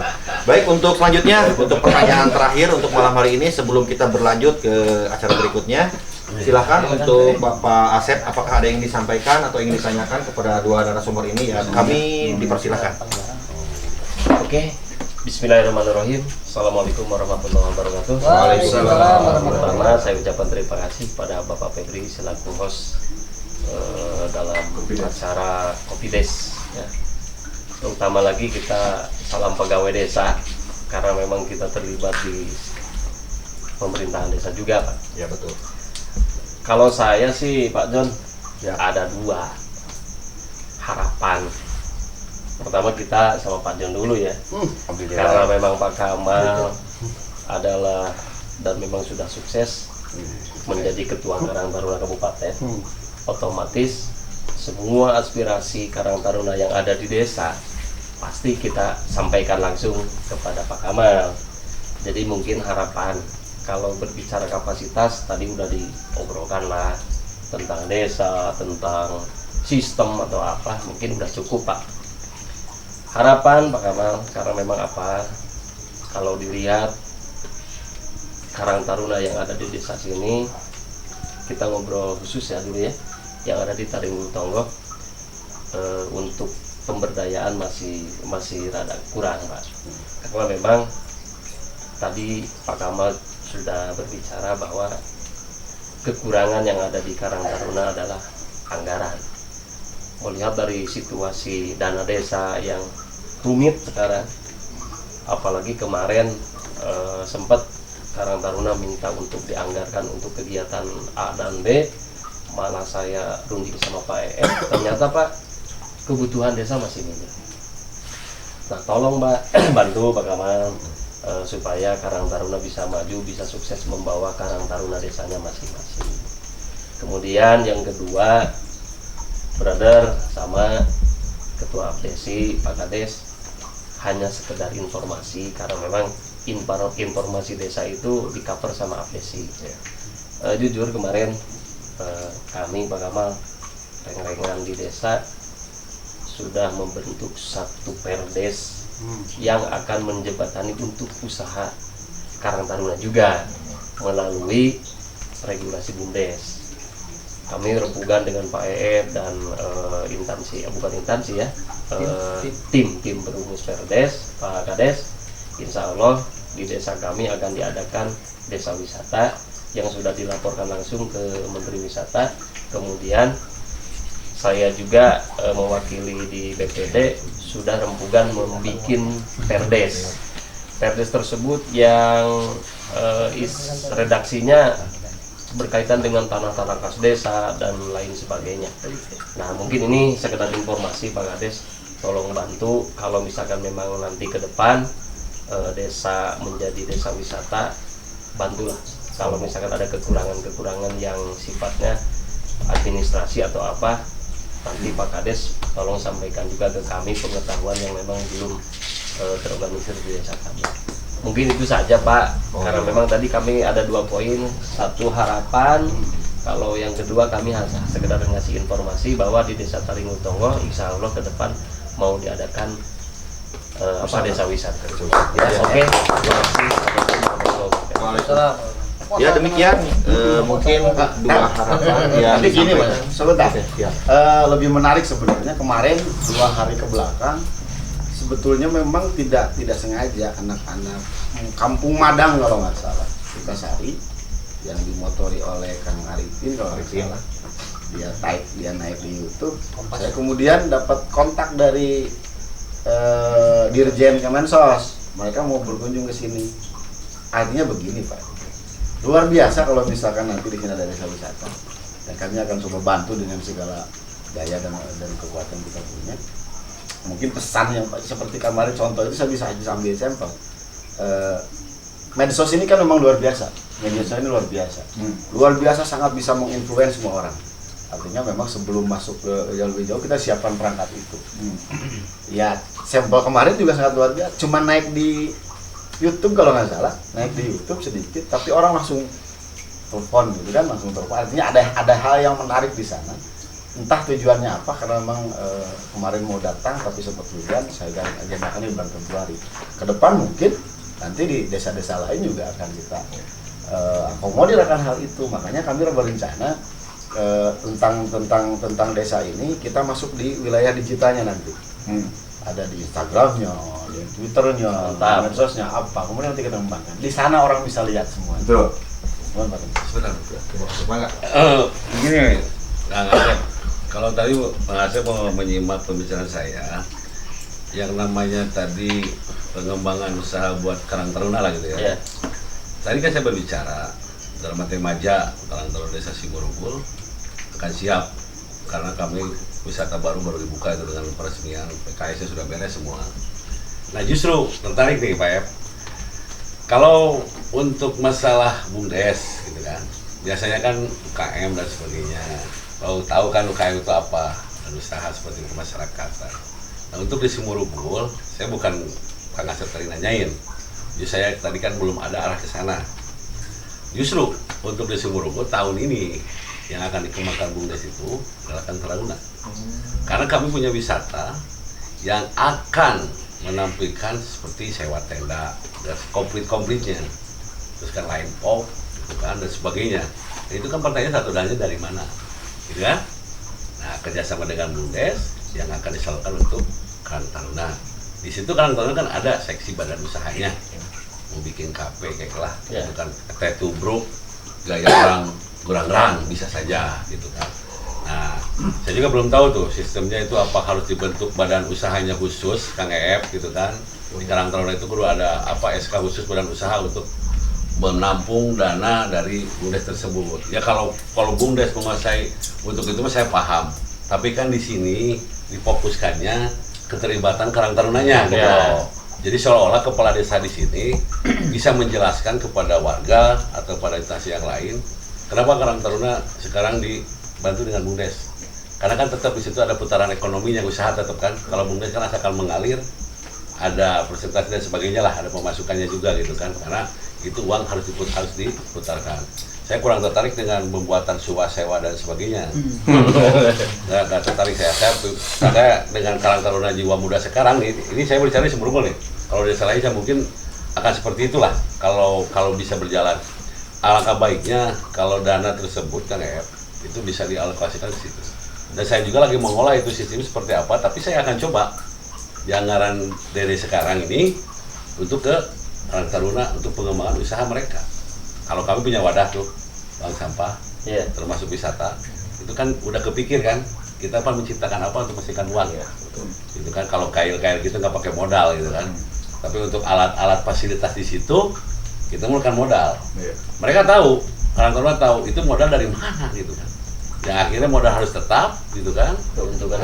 Baik, untuk selanjutnya, untuk pertanyaan terakhir untuk malam hari ini sebelum kita berlanjut ke acara berikutnya, silakan untuk Bapak Asep, apakah ada yang disampaikan atau ingin ditanyakan kepada dua narasumber ini? Ya, kami dipersilakan. Oke, Bismillahirrahmanirrahim. Assalamualaikum warahmatullahi wabarakatuh. Waalaikumsalam. Pertama, saya ucapkan terima kasih kepada Bapak Febri selaku host dalam acara Kopi Des. Ya. Terutama lagi kita salam pegawai desa karena memang kita terlibat di pemerintahan desa juga, Pak. Ya, betul. Kalau saya sih, Pak John, Ya. ada dua harapan. Pertama kita sama Pak John dulu ya. Karena memang Pak Kamal adalah dan memang sudah sukses menjadi Ketua Karang Taruna Kabupaten, otomatis semua aspirasi Karang Taruna yang ada di desa pasti kita sampaikan langsung kepada Pak Kamal. Jadi mungkin harapan kalau berbicara kapasitas tadi udah diobrolkan lah tentang desa, tentang sistem atau apa, mungkin udah cukup Pak. Harapan Pak Kamal, karena memang apa, kalau dilihat Karang Taruna yang ada di desa sini, kita ngobrol khusus ya dulu ya, yang ada di Taringgung Tonggo, untuk pemberdayaan masih rada kurang Pak. Karena memang tadi Pak Kamal sudah berbicara bahwa kekurangan yang ada di Karang Taruna adalah anggaran. Melihat dari situasi dana desa yang rumit sekarang, apalagi kemarin sempat Karang Taruna minta untuk dianggarkan untuk kegiatan A dan B, malah saya runding sama Pak EM, ternyata Pak kebutuhan desa masih minim. Nah tolong Pak bantu Pak Kamal supaya Karang Taruna bisa maju, bisa sukses membawa Karang Taruna desanya masing-masing. Kemudian yang kedua, brother sama Ketua Abdesi, Pak Kades, hanya sekedar informasi karena memang informasi desa itu di cover sama Abdesi. Jujur kemarin kami Pak Kamal reng-rengan di desa sudah membentuk satu perdes yang akan menjembatani untuk usaha Karang Taruna juga melalui regulasi BUMDes. Kami rembugan dengan Pak EE dan instansi, bukan instansi ya, tim perumus perdes, Pak Kades. Insya Allah di desa kami akan diadakan desa wisata yang sudah dilaporkan langsung ke Menteri Wisata. Kemudian saya juga mewakili di BPD sudah rembugan membuat perdes. Perdes tersebut yang redaksinya berkaitan dengan tanah-tanah kas desa dan lain sebagainya. Nah mungkin ini sekedar informasi Pak Kades, tolong bantu kalau misalkan memang nanti ke depan desa menjadi desa wisata, bantulah kalau misalkan ada kekurangan-kekurangan yang sifatnya administrasi atau apa, nanti Pak Kades tolong sampaikan juga ke kami pengetahuan yang memang belum terorganisir di desa kami. Mungkin itu saja Pak, karena memang tadi kami ada 2 poin, satu harapan, kalau yang kedua kami hanya sekedar ngasih informasi bahwa di desa Taringgung Tonggo insya Allah ke depan mau diadakan desa wisata. Ya, Oke. Terima kasih. Assalamualaikum warahmatullahi wabarakatuh. Ya demikian mungkin dua harapan yang Tapi gini Mas, sebentar. Ya. Lebih menarik sebenarnya kemarin 2 hari ke belakang sebetulnya memang tidak sengaja anak-anak Kampung Madang kalau nggak salah Sukasari yang dimotori oleh Kang Arifin kalau nggak salah dia naik di YouTube. Saya kemudian dapat kontak dari Dirjen Kemensos, mereka mau berkunjung ke sini. Artinya begini Pak, luar biasa kalau misalkan nanti di sini ada desa wisata dan kami akan coba bantu dengan segala daya dan kekuatan kita punya. Mungkin pesan yang seperti kemarin contoh itu saya bisa ambil sampel. Medsos ini kan memang luar biasa, media sosial ini luar biasa sangat bisa menginfluence semua orang. Artinya memang sebelum masuk ke lebih jauh kita siapkan perangkat itu. Ya sampel kemarin juga sangat luar biasa, cuma naik di YouTube kalau nggak salah, naik di YouTube sedikit, tapi orang langsung telepon gitu kan, langsung telepon. Artinya ada hal yang menarik di sana. Entah tujuannya apa, karena memang kemarin mau datang tapi sempat hujan, saya agendakan di bulan Februari. Ke depan mungkin nanti di desa-desa lain juga akan kita akomodir akan hal itu. Makanya kami berencana tentang desa ini kita masuk di wilayah digitalnya nanti. Ada di Instagramnya, di Twitternya, medsosnya apa. Kemudian nanti kita kembangkan. Di sana orang bisa lihat semua. Betul. Sebentar. Begini, Kang Asep. Kalau tadi Kang Asep mau menyimak pembicaraan saya, yang namanya tadi pengembangan usaha buat Karang Taruna lah gitu ya. Tadi kan saya berbicara dalam arti Maja, Karang Taruna Desa Simurunggul akan siap karena kami wisata baru dibuka itu dengan peresmian PKS sudah beres semua. Nah justru tertarik nih Pak Ep, kalau untuk masalah BUMDes gitu kan, biasanya kan UKM dan sebagainya, tahu kan UKM itu apa, dan usaha seperti kemasyarakatan. Nah untuk di Simurunggul, saya bukan Kang Asep tadi nanyain, jadi saya tadi kan belum ada arah ke sana. Justru untuk di Simurunggul tahun ini yang akan dikembangkan BUMDes itu adalah Karang Taruna. Karena kami punya wisata yang akan menampilkan seperti sewa tenda dan komplit-komplitnya, terus kan line pop, gitu kan, dan sebagainya. Nah, itu kan pertanyaan satu dalanya dari mana, gitu kan? Nah kerjasama dengan BUMDes yang akan disalurkan untuk Karang Taruna. Di situ Karang Taruna kan ada seksi badan usahanya, mau bikin kafe kayak lah, gitu kan, tattoo bro, gaya orang gerang-gerang bisa saja gitu kan. Nah, saya juga belum tahu tuh sistemnya itu apa harus dibentuk badan usahanya khusus Kang Eep gitu kan. Di Karang Taruna itu perlu ada apa SK khusus badan usaha untuk menampung dana dari BUMDes tersebut. Ya kalau BUMDes menguasai untuk itu saya paham. Tapi kan di sini difokuskannya keterlibatan Karang Tarunanya gitu. Jadi seolah-olah kepala desa di sini bisa menjelaskan kepada warga atau pada instansi yang lain kenapa Karang Taruna sekarang dibantu dengan BUMDes. Karena kan tetap di situ ada putaran ekonominya, usaha tetap kan. Kalau BUMDes kan asalkan mengalir, ada persentase dan sebagainya lah, ada pemasukannya juga gitu kan. Karena itu uang harus diputarkan. Saya kurang tertarik dengan pembuatan sewa sewa dan sebagainya. Nggak tertarik saya dengan Karang Taruna jiwa muda sekarang nih. Ini saya berbicara di Simurunggul nih. Kalau desa lain saya mungkin akan seperti itulah. Kalau bisa berjalan. Alangkah baiknya kalau dana tersebut kan itu bisa dialokasikan ke situ. Dan saya juga lagi mengolah itu sistem seperti apa, tapi saya akan coba di anggaran dari sekarang ini untuk ke Karang Taruna untuk pengembangan usaha mereka. Kalau kami punya wadah tuh, bank sampah, termasuk wisata, itu kan udah kepikir kan, kita akan menciptakan apa untuk menghasilkan uang ya. Itu kan kalau kail-kail gitu nggak pakai modal gitu kan. Tapi untuk alat-alat fasilitas di situ kita menggunakan modal. Mereka tahu, Karang Taruna tahu itu modal dari mana gitu kan. Yang akhirnya modal harus tetap gitu kan. Keuntungan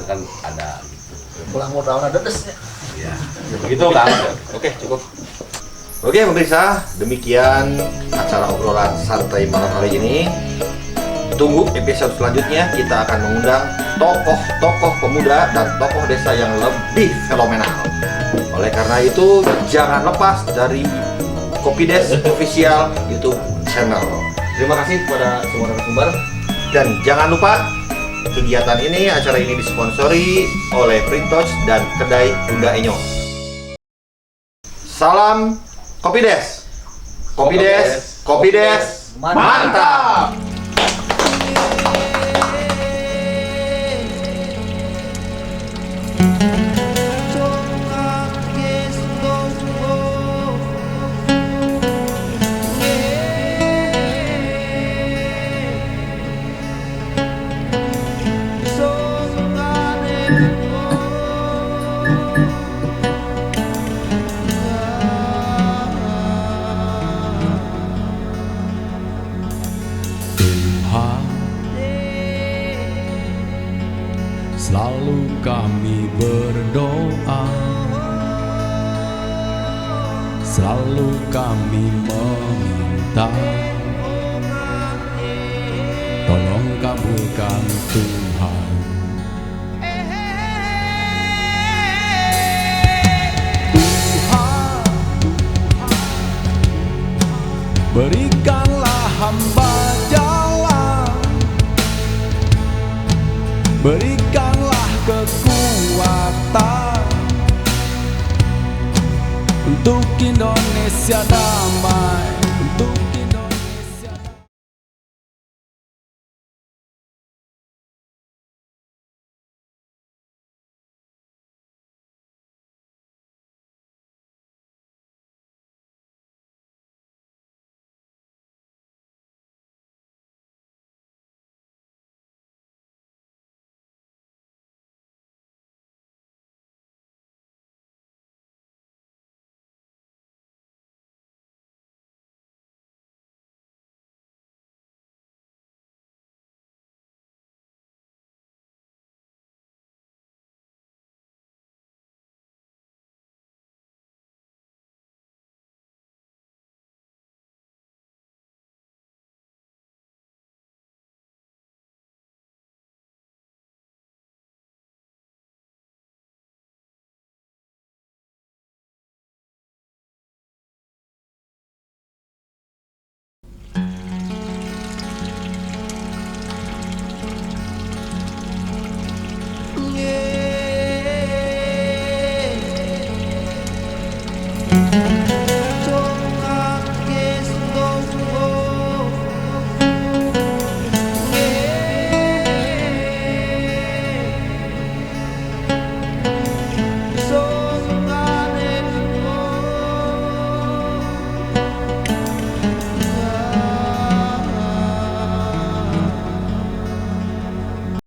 kan ada gitu. Pulang modal ada desnya. Ya, begitu kan. Oke, cukup. Oke pemirsa, demikian acara obrolan santai malam hari ini. Tunggu episode selanjutnya, kita akan mengundang tokoh-tokoh pemuda dan tokoh desa yang lebih fenomenal. Oleh karena itu, jangan lepas dari Kopides Official YouTube channel. Terima kasih kepada semua narasumber dan jangan lupa Kegiatan ini, acara ini disponsori oleh Printos dan Kedai Bunda Enyo. Salam Kopi Des. Kopi Des, Kopi Des, mantap. Tuhan, selalu kami berdoa, selalu kami meminta, tolong kabulkan Tuhan. Tuhan, berikanlah hamba jalan, berikanlah kekuatan untuk Indonesia damai.